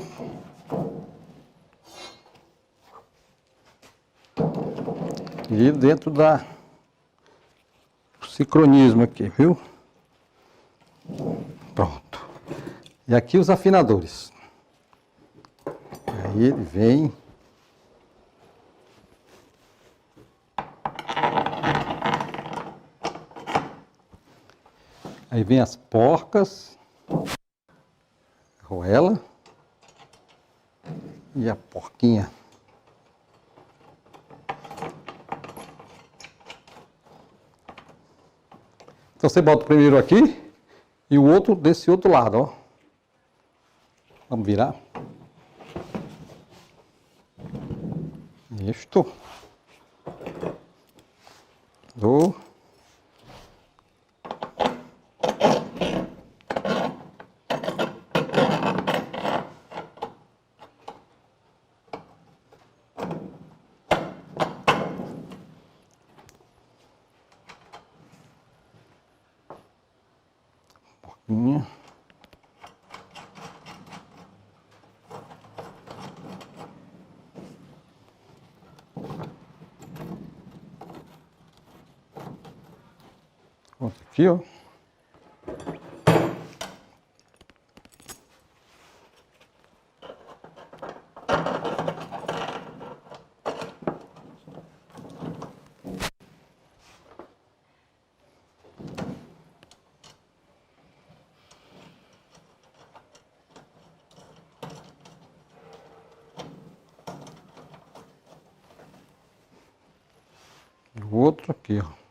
E dentro do sincronismo aqui, viu? Pronto. E aqui os afinadores. Aí ele vem. Aí vem as porcas. arruela e a porquinha. Então você bota o primeiro aqui e o outro desse outro lado, ó. Vamos virar. Isto. Do. Porquinha. Outro aqui, ó. E o outro aqui, ó.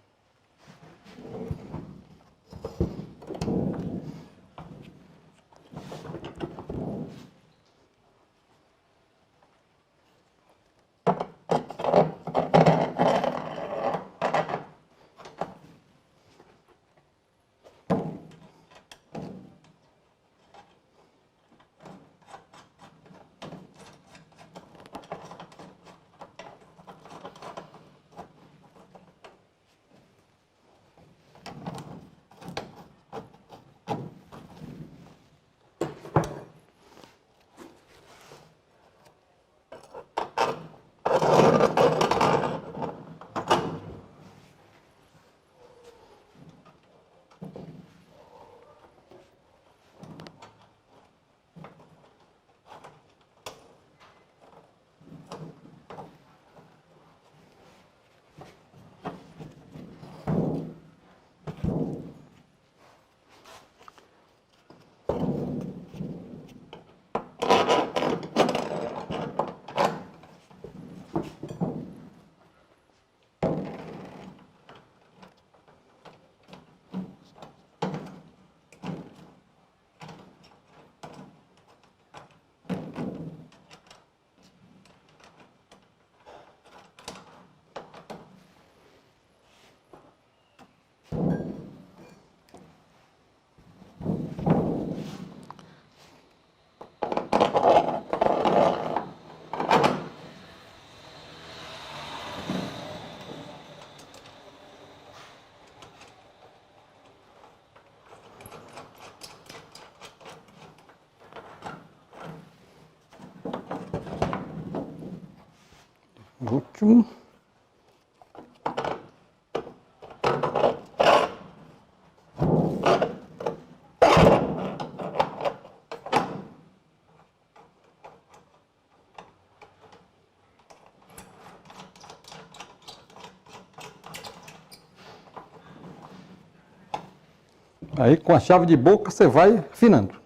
O último. Aí com a chave de boca você vai afinando.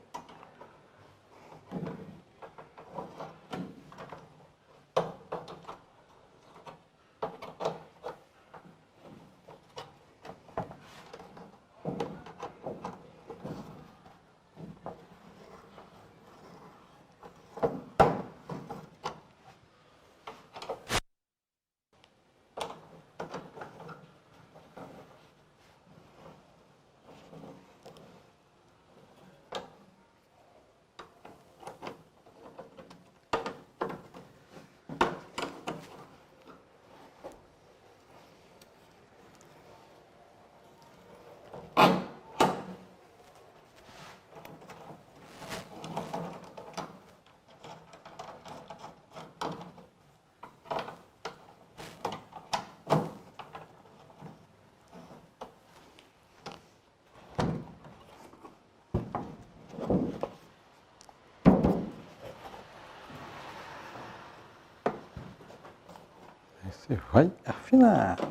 Aí você vai afinando.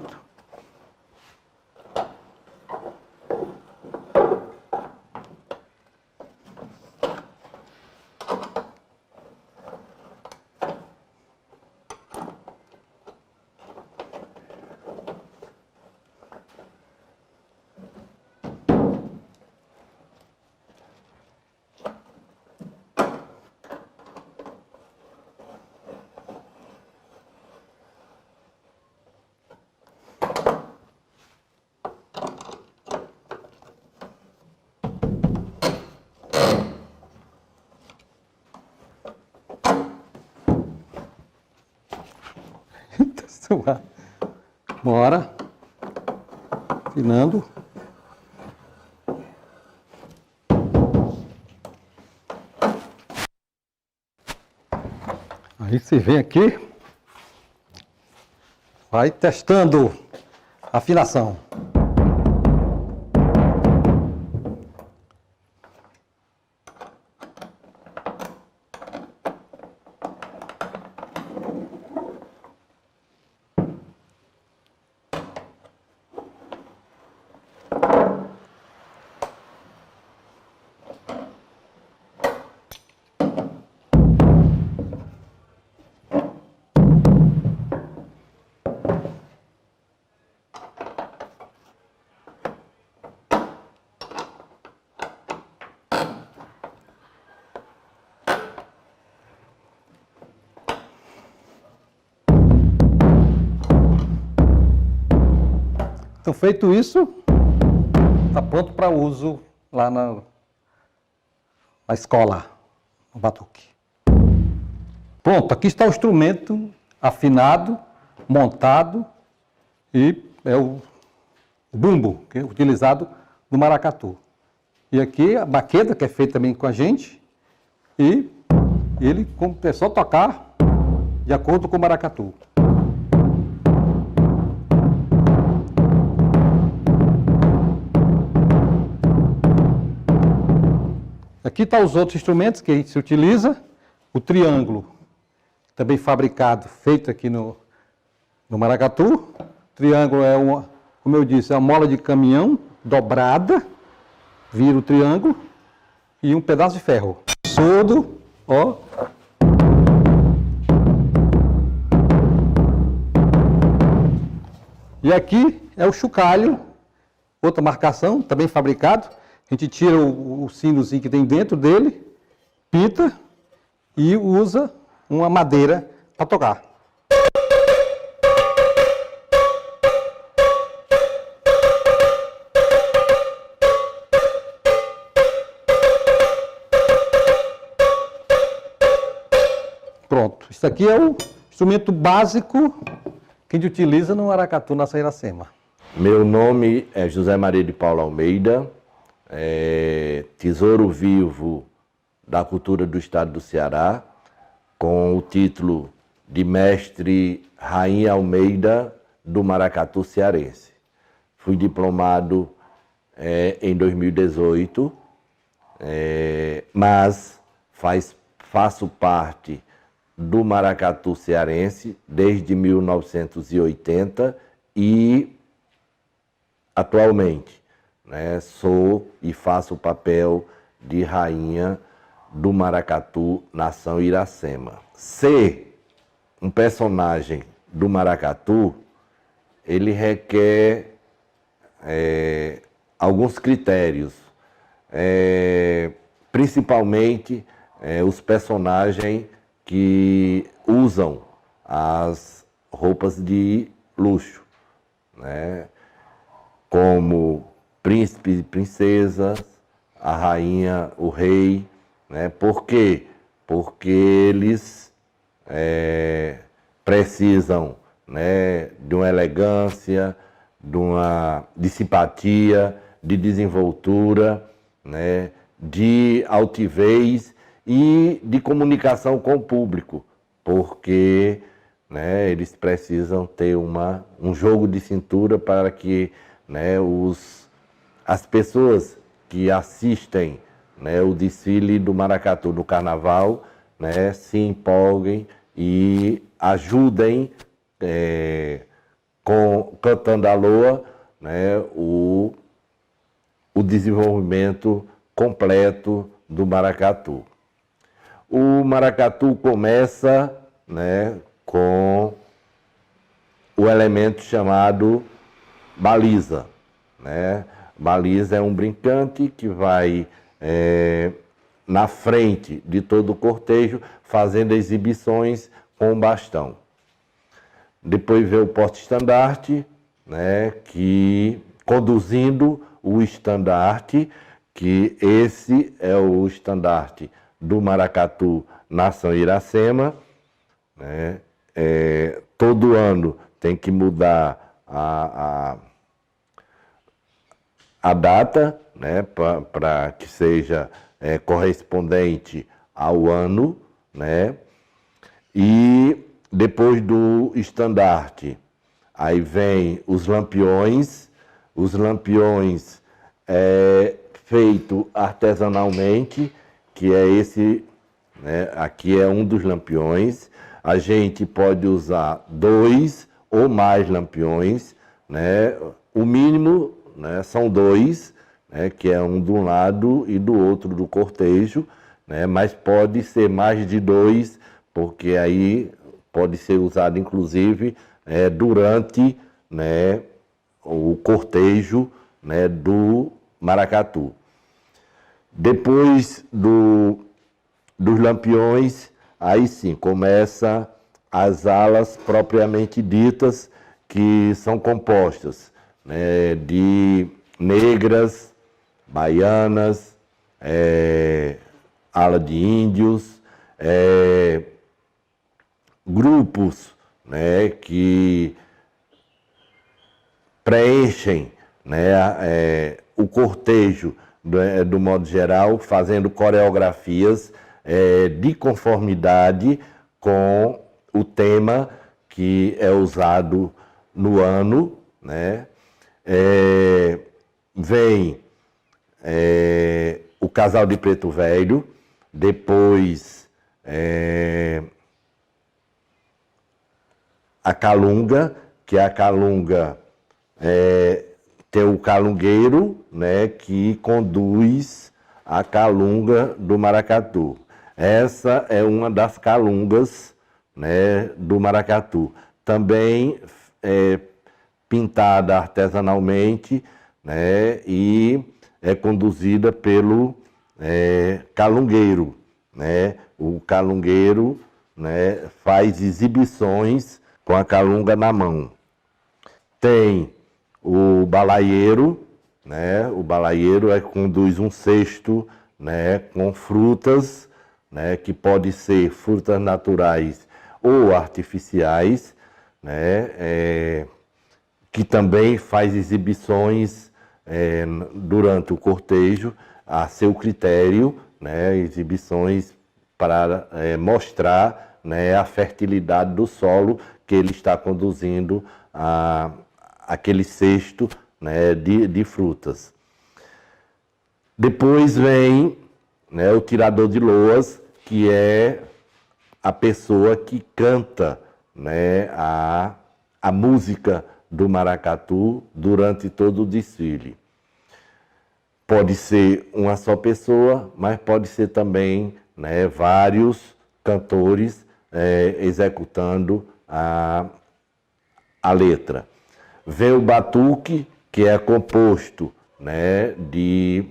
Bora. Afinando. Aí você vem aqui, vai testando a afinação. Então, feito isso, está pronto para uso lá na escola, no batuque. Pronto, aqui está o instrumento afinado, montado e é o bumbo, que é utilizado no maracatu. E aqui a baqueta, que é feita também com a gente, e ele é só tocar de acordo com o maracatu. Aqui estão os outros instrumentos que a gente se utiliza. O triângulo, também fabricado, feito aqui no maracatu. O triângulo é como eu disse, é uma mola de caminhão dobrada, vira o triângulo, e um pedaço de ferro. Surdo, ó. E aqui é o chocalho, outra marcação, também fabricado. A gente tira o sinozinho que tem dentro dele, pinta e usa uma madeira para tocar. Pronto, isso aqui é o instrumento básico que a gente utiliza no maracatu Nação Iracema. Meu nome é José Maria de Paula Almeida. Tesouro vivo da cultura do estado do Ceará, com o título de mestre Rainha Almeida do maracatu cearense. Fui diplomado em 2018, mas faço parte do maracatu cearense desde 1980 e atualmente sou e faço o papel de rainha do maracatu Nação Iracema. Ser um personagem do maracatu, ele requer alguns critérios, principalmente os personagens que usam as roupas de luxo, como príncipes e princesas, a rainha, o rei, Por quê? Porque eles precisam de uma elegância, de simpatia, de desenvoltura, de altivez e de comunicação com o público, porque eles precisam ter um jogo de cintura para que as pessoas que assistem o desfile do maracatu no carnaval se empolguem e ajudem cantando a loa o desenvolvimento completo do maracatu. O maracatu começa com o elemento chamado baliza. Baliza é um brincante que vai na frente de todo o cortejo fazendo exibições com o bastão. Depois vem o porta-estandarte, que conduzindo o estandarte, que esse é o estandarte do maracatu Nação Iracema. Todo ano tem que mudar a data, né, para que seja correspondente ao ano, né? E depois do estandarte, aí vem os lampiões feito artesanalmente, que é esse, né? Aqui é um dos lampiões. A gente pode usar 2 ou mais lampiões, né? O mínimo, né, são 2, né, que é um de um lado e do outro do cortejo, né? Mas pode ser mais de 2, porque aí pode ser usado inclusive durante, né, o cortejo, né, do maracatu. Depois dos lampiões, aí sim começa as alas propriamente ditas, que são compostas, né, de negras, baianas, ala de índios, grupos, né, que preenchem, né, o cortejo do modo geral, fazendo coreografias de conformidade com o tema que é usado no ano, né? Vem o casal de preto velho, depois a calunga, que a calunga tem o calungueiro, né, que conduz a calunga do maracatu. Essa é uma das calungas, né, do maracatu. Também pintada artesanalmente, né, e é conduzida pelo calungueiro, né? O calungueiro, né, faz exibições com a calunga na mão. Tem o balaieiro, né? O balaieiro conduz um cesto, né, com frutas, né, que pode ser frutas naturais ou artificiais, né, que também faz exibições durante o cortejo, a seu critério, né, exibições para mostrar, né, a fertilidade do solo que ele está conduzindo aquele cesto, né, de frutas. Depois vem, né, o tirador de loas, que é a pessoa que canta, né, a música do maracatu durante todo o desfile. Pode ser uma só pessoa, mas pode ser também, né, vários cantores executando a letra. Vem o batuque, que é composto, né, de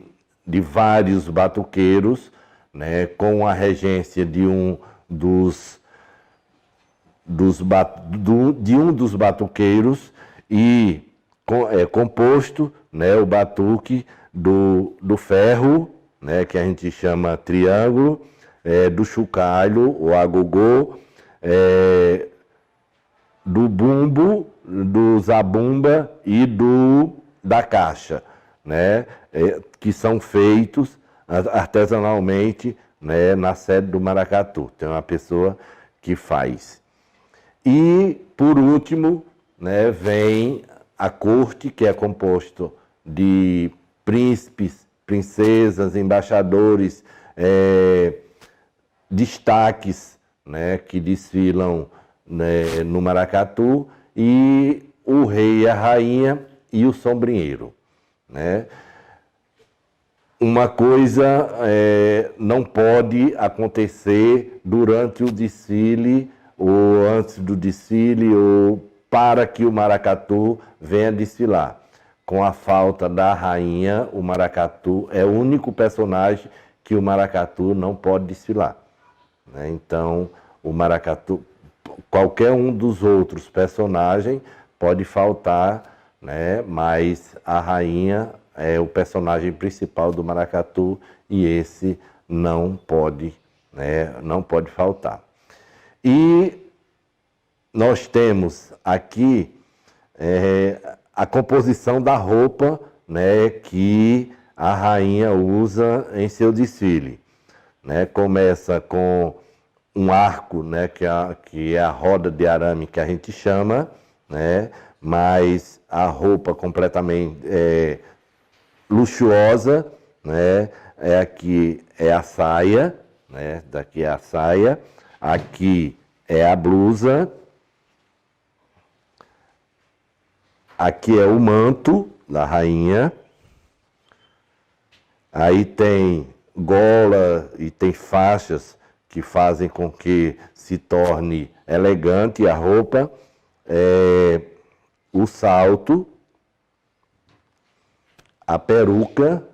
vários batuqueiros, né, com a regência de um dos batuqueiros, e composto, né, o batuque do ferro, né, que a gente chama triângulo, do chocalho, o agogô, do bumbo, do zabumba e da caixa, né, que são feitos artesanalmente, né, na sede do maracatu. Tem uma pessoa que faz. E, por último, né, vem a corte, que é composto de príncipes, princesas, embaixadores, destaques, né, que desfilam, né, no maracatu, e o rei, a rainha e o sombrinheiro, né? Uma coisa não pode acontecer durante o desfile, ou antes do desfile, ou para que o maracatu venha desfilar. Com a falta da rainha, o maracatu é o único personagem que o maracatu não pode desfilar, né? Então, o maracatu, qualquer um dos outros personagens pode faltar, né? Mas a rainha é o personagem principal do maracatu, e esse não pode, né, não pode faltar. E nós temos aqui a composição da roupa, né, que a rainha usa em seu desfile. Né? Começa com um arco, né, que é a roda de arame que a gente chama, né, mas a roupa completamente luxuosa, né, aqui é a saia, né, daqui é a saia, aqui é a blusa, aqui é o manto da rainha, aí tem gola e tem faixas que fazem com que se torne elegante a roupa, o salto, a peruca,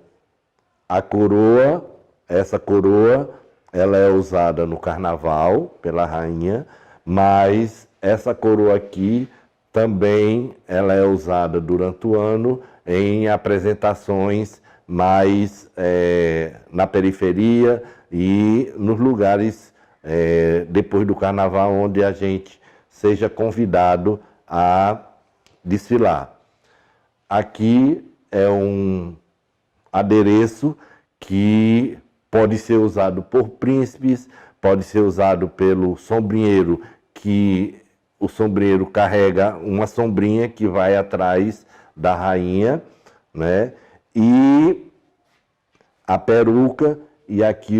a coroa. Essa coroa ela é usada no carnaval pela rainha, mas essa coroa aqui também ela é usada durante o ano em apresentações mais na periferia e nos lugares depois do carnaval onde a gente seja convidado a desfilar. Aqui é um adereço que pode ser usado por príncipes, pode ser usado pelo sombrinheiro, que o sombrinheiro carrega uma sombrinha que vai atrás da rainha, né? E a peruca e aqui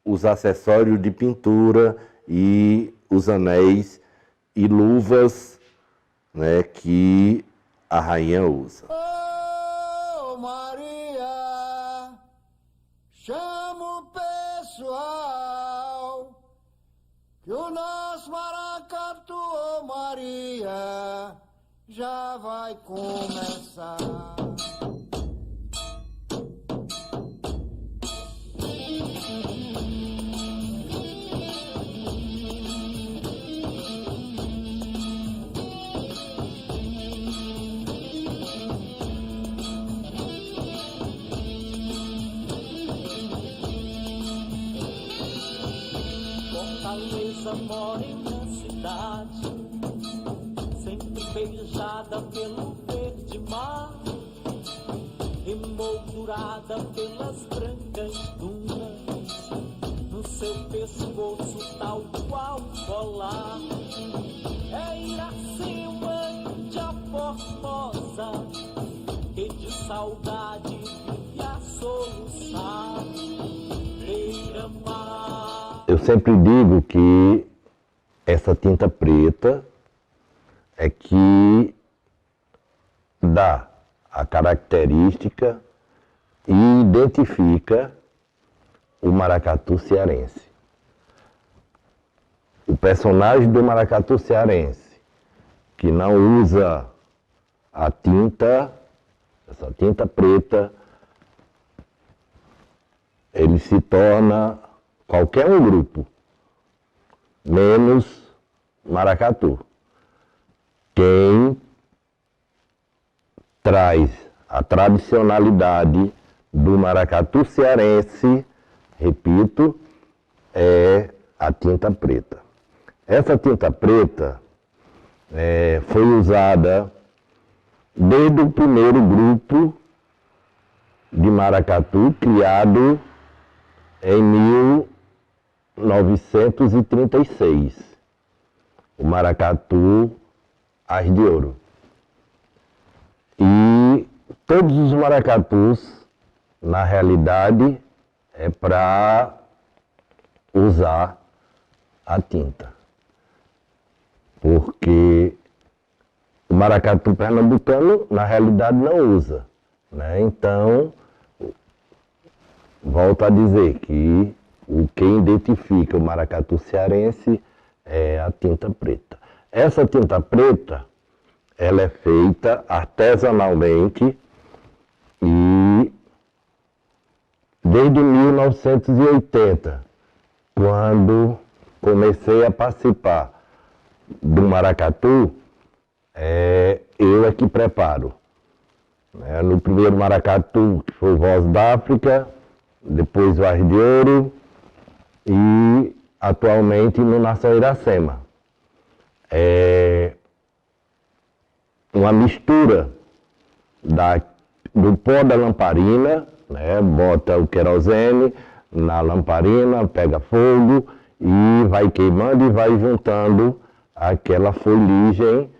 os acessórios de pintura e os anéis e luvas, né, que a rainha usa. Oh, Maria, chama o pessoal, que o nosso maracatu, oh, Maria, já vai começar. Fortaleza mora em uma cidade, sempre beijada pelo verde mar, emoldurada pelas brancas dunas, no seu pescoço tal qual colar. É Iracema, Índia Formosa, que de saudade e a soluçar, beira-mar. Eu sempre digo que essa tinta preta é que dá a característica e identifica o maracatu cearense. O personagem do maracatu cearense que não usa a tinta, essa tinta preta, ele se torna qualquer um grupo, menos maracatu. Quem traz a tradicionalidade do maracatu cearense, repito, é a tinta preta. Essa tinta preta foi usada desde o primeiro grupo de maracatu criado em 1936, o maracatu As de Ouro. E todos os maracatus, na realidade, é para usar a tinta. Porque o maracatu pernambucano, na realidade, não usa, né? Então, volto a dizer que quem identifica o maracatu cearense é a tinta preta. Essa tinta preta, ela é feita artesanalmente e desde 1980, quando comecei a participar do maracatu, eu é que preparo. No primeiro maracatu, que foi o Voz da África, depois o As de Ouro e atualmente no Nação Iracema. uma mistura do pó da lamparina, né? Bota o querosene na lamparina, pega fogo e vai queimando e vai juntando aquela fuligem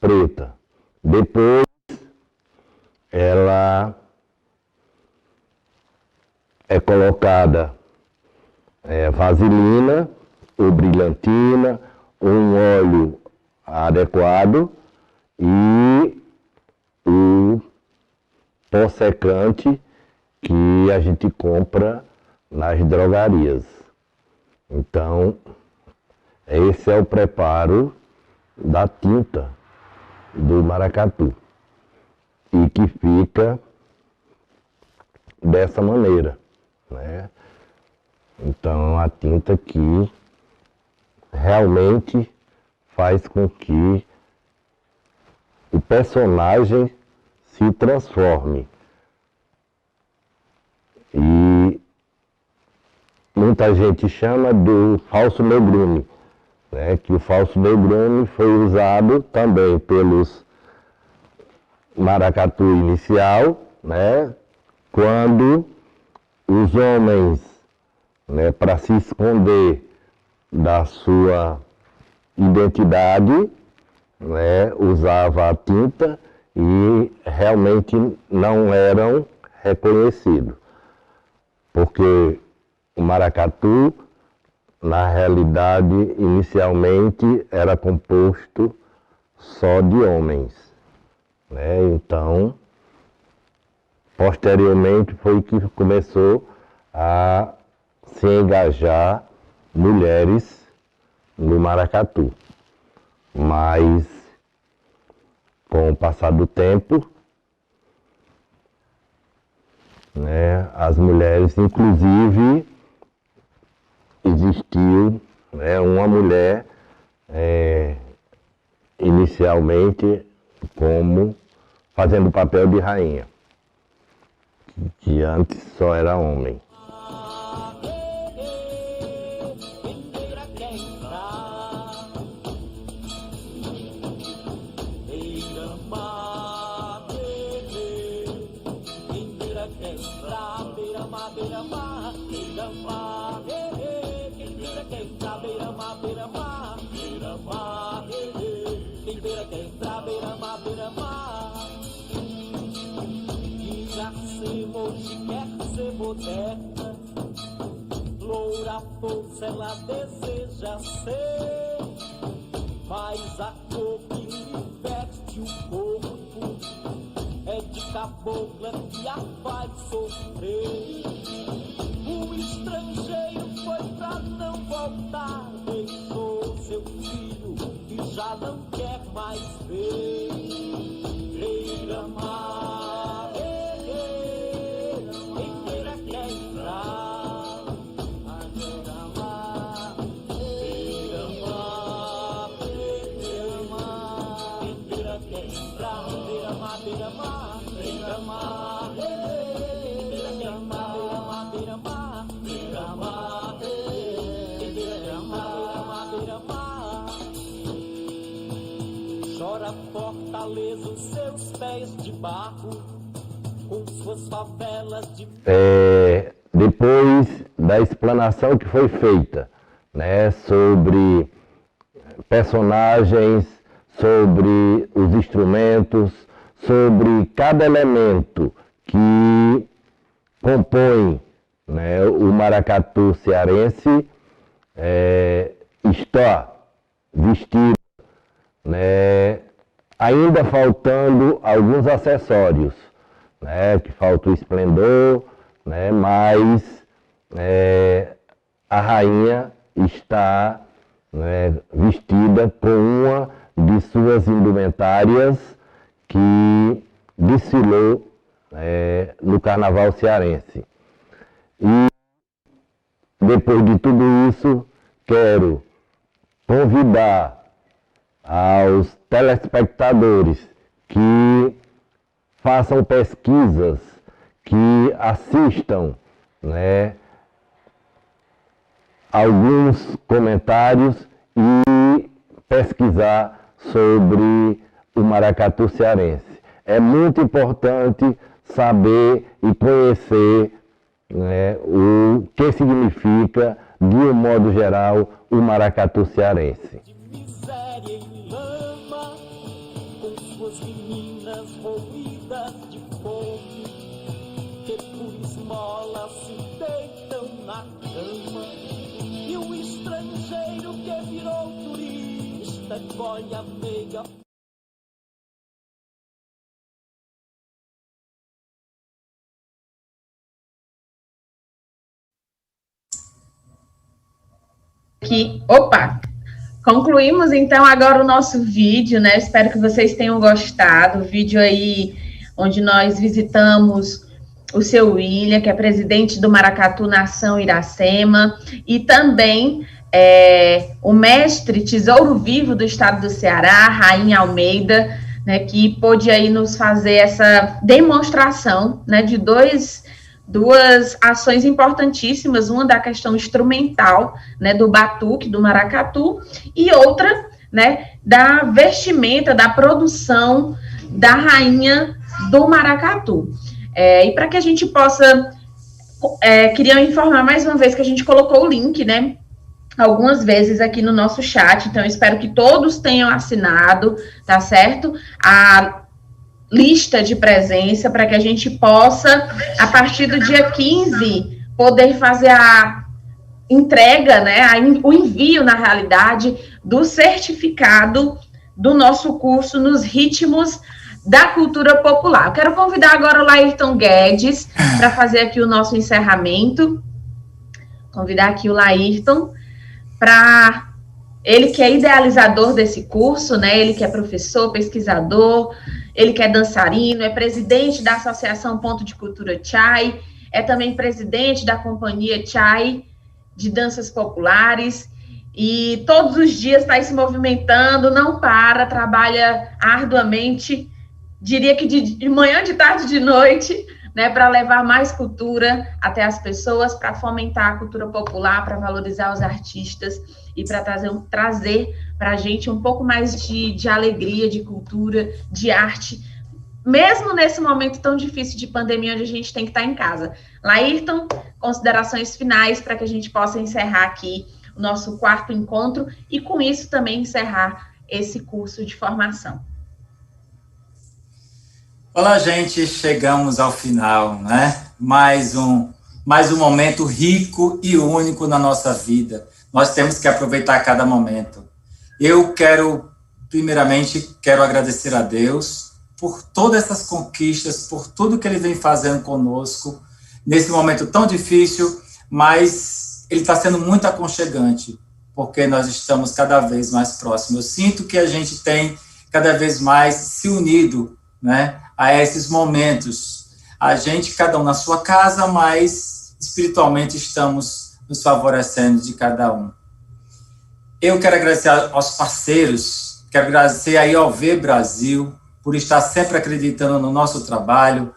preta. Depois ela é colocada vaselina ou brilhantina, ou um óleo adequado e o pó secante que a gente compra nas drogarias. Então, esse é o preparo da tinta do maracatu e que fica dessa maneira, né? Então, a tinta que realmente faz com que o personagem se transforme. E muita gente chama do falso negrume, né? Que o falso negrume foi usado também pelos maracatu inicial, né? Quando os homens, né, para se esconder da sua identidade, né, usava a tinta e realmente não eram reconhecidos. Porque o maracatu, na realidade, inicialmente era composto só de homens, né? Então, posteriormente foi que começou a se engajar mulheres no maracatu. Mas, com o passar do tempo, né, as mulheres, inclusive, existiu, né, uma mulher inicialmente como fazendo o papel de rainha, que antes só era homem. Moderna, loura força ela deseja ser, mas a cor que lhe veste o corpo é de cabocla que a faz sofrer. O estrangeiro foi pra não voltar, deixou seu filho que já não quer mais ver. Beira-mar, chora Fortaleza os seus pés de barro, com suas favelas de... Depois da explanação que foi feita, né, sobre personagens, sobre os instrumentos, sobre cada elemento que compõe, né, o maracatu cearense, está vestido, né, ainda faltando alguns acessórios, né, que falta o esplendor, né, mas a rainha está, né, vestida com uma de suas indumentárias que desfilou no carnaval cearense. E depois de tudo isso, quero convidar aos telespectadores que façam pesquisas, que assistam, né, alguns comentários e pesquisar sobre o maracatu cearense. É muito importante saber e conhecer, né, o que significa, de um modo geral, o maracatu cearense. Miséria e lama, com suas meninas roídas de fome, que por esmola se deitam na cama, e o estrangeiro que virou turista colhe a meiga. Opa! Concluímos então agora o nosso vídeo, né? Espero que vocês tenham gostado. O vídeo aí onde nós visitamos o seu William, que é presidente do Maracatu Nação Iracema, e também o mestre Tesouro Vivo do Estado do Ceará, Rainha Almeida, né? Que pôde aí nos fazer essa demonstração, né? De duas ações importantíssimas, uma da questão instrumental, né, do batuque, do maracatu, e outra, né, da vestimenta, da produção da rainha do maracatu. E para que a gente possa, queria informar mais uma vez que a gente colocou o link, né, algumas vezes aqui no nosso chat, então eu espero que todos tenham assinado, tá certo? A lista de presença, para que a gente possa, a partir do dia 15, poder fazer a entrega, né, o envio, na realidade, do certificado do nosso curso nos ritmos da cultura popular. Eu quero convidar agora o Laírton Guedes para fazer aqui o nosso encerramento. Convidar aqui o Laírton para... Ele que é idealizador desse curso, né, ele que é professor, pesquisador, ele que é dançarino, é presidente da Associação Ponto de Cultura Chai, é também presidente da Companhia Chai de Danças Populares, e todos os dias está se movimentando, não para, trabalha arduamente, diria que de manhã, de tarde, de noite, né, para levar mais cultura até as pessoas, para fomentar a cultura popular, para valorizar os artistas e para trazer para a gente um pouco mais de alegria, de cultura, de arte, mesmo nesse momento tão difícil de pandemia, onde a gente tem que estar em casa. Laírton, considerações finais para que a gente possa encerrar aqui o nosso 4º encontro e, com isso, também encerrar esse curso de formação. Olá, gente, chegamos ao final, né? Mais um momento rico e único na nossa vida. Nós temos que aproveitar cada momento. Eu primeiramente, quero agradecer a Deus por todas essas conquistas, por tudo que Ele vem fazendo conosco, nesse momento tão difícil, mas Ele está sendo muito aconchegante, porque nós estamos cada vez mais próximos. Eu sinto que a gente tem cada vez mais se unido, né, a esses momentos. A gente, cada um na sua casa, mas espiritualmente estamos nos favorecendo de cada um. Eu quero agradecer aos parceiros, quero agradecer a IOV Brasil, por estar sempre acreditando no nosso trabalho,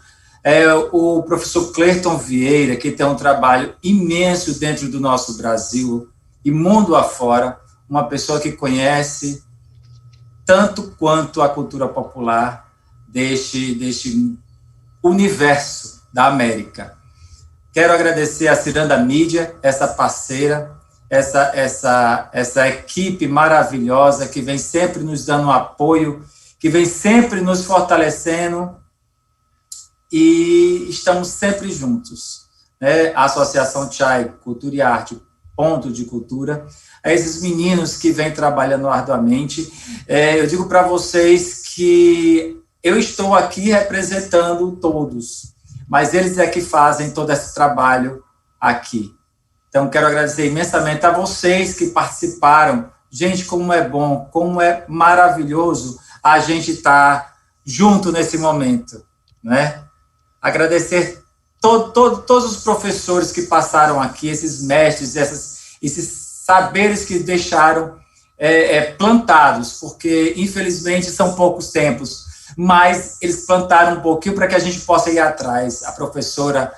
o professor Clerton Vieira, que tem um trabalho imenso dentro do nosso Brasil e mundo afora, uma pessoa que conhece tanto quanto a cultura popular deste universo da América. Quero agradecer a Ciranda Mídia, essa parceira, essa equipe maravilhosa que vem sempre nos dando um apoio, que vem sempre nos fortalecendo, e estamos sempre juntos, né? A Associação Chai, Cultura e Arte, Ponto de Cultura, a esses meninos que vêm trabalhando arduamente. Eu digo para vocês que eu estou aqui representando todos, mas eles é que fazem todo esse trabalho aqui. Então, quero agradecer imensamente a vocês que participaram. Gente, como é bom, como é maravilhoso a gente estar junto nesse momento, né? Agradecer todos os professores que passaram aqui, esses mestres, esses saberes que deixaram plantados, porque, infelizmente, são poucos tempos, mas eles plantaram um pouquinho para que a gente possa ir atrás. A professora,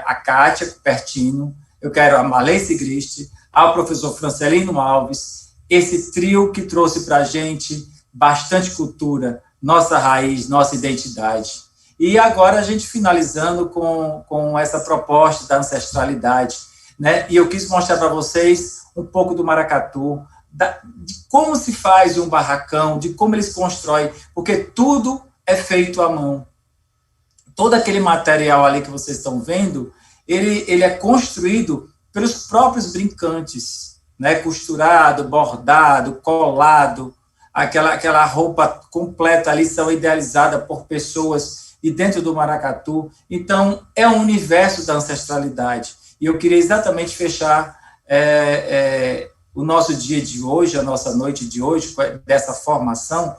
a Kátia Pertino, eu quero a Marley Sigrist, ao professor Francelino Alves, esse trio que trouxe para a gente bastante cultura, nossa raiz, nossa identidade. E agora a gente finalizando com essa proposta da ancestralidade, né? E eu quis mostrar para vocês um pouco do maracatu, de como se faz um barracão, de como eles constroem, porque tudo é feito à mão. Todo aquele material ali que vocês estão vendo, ele é construído pelos próprios brincantes, né? Costurado, bordado, colado, aquela roupa completa ali são idealizadas por pessoas e dentro do maracatu. Então, é um universo da ancestralidade. E eu queria exatamente fechar o nosso dia de hoje, a nossa noite de hoje, dessa formação,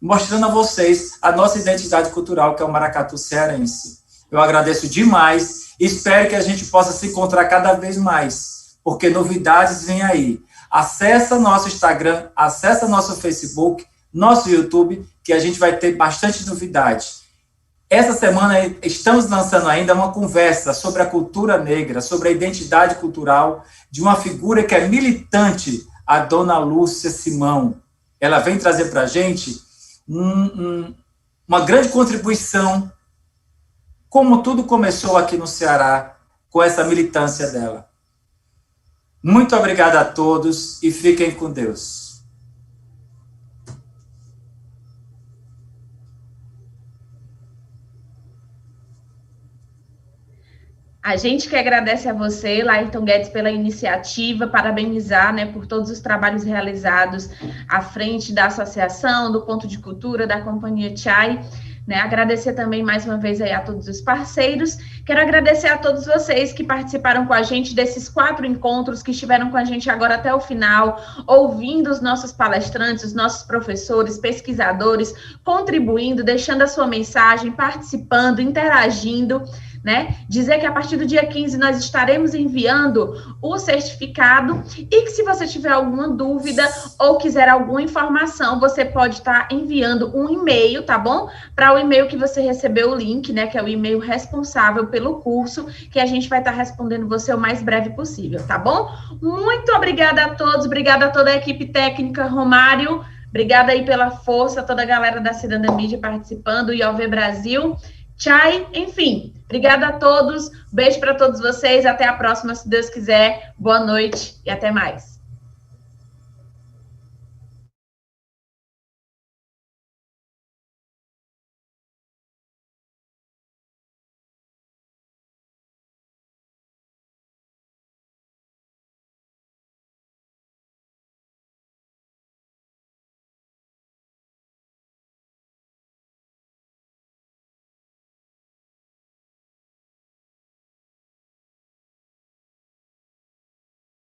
mostrando a vocês a nossa identidade cultural, que é o maracatu cearense. Eu agradeço demais, espero que a gente possa se encontrar cada vez mais, porque novidades vêm aí. Acessa nosso Instagram, acessa nosso Facebook, nosso YouTube, que a gente vai ter bastante novidade. Essa semana estamos lançando ainda uma conversa sobre a cultura negra, sobre a identidade cultural de uma figura que é militante, a Dona Lúcia Simão. Ela vem trazer para a gente uma grande contribuição, como tudo começou aqui no Ceará, com essa militância dela. Muito obrigado a todos e fiquem com Deus. A gente que agradece a você, Laírton Guedes, pela iniciativa, parabenizar, né, por todos os trabalhos realizados à frente da associação, do Ponto de Cultura, da Companhia Chai, né, agradecer também mais uma vez aí a todos os parceiros. Quero agradecer a todos vocês que participaram com a gente desses 4 encontros, que estiveram com a gente agora até o final, ouvindo os nossos palestrantes, os nossos professores, pesquisadores, contribuindo, deixando a sua mensagem, participando, interagindo, né? Dizer que a partir do dia 15 nós estaremos enviando o certificado e que se você tiver alguma dúvida ou quiser alguma informação, você pode estar enviando um e-mail, tá bom? Para o e-mail que você recebeu o link, né? Que é o e-mail responsável pelo curso, que a gente vai estar respondendo você o mais breve possível, tá bom? Muito obrigada a todos, obrigada a toda a equipe técnica, Romário, obrigada aí pela força, toda a galera da Ciranda Mídia participando, o IOV Brasil, Chai, enfim, obrigada a todos, beijo para todos vocês, até a próxima, se Deus quiser, boa noite e até mais.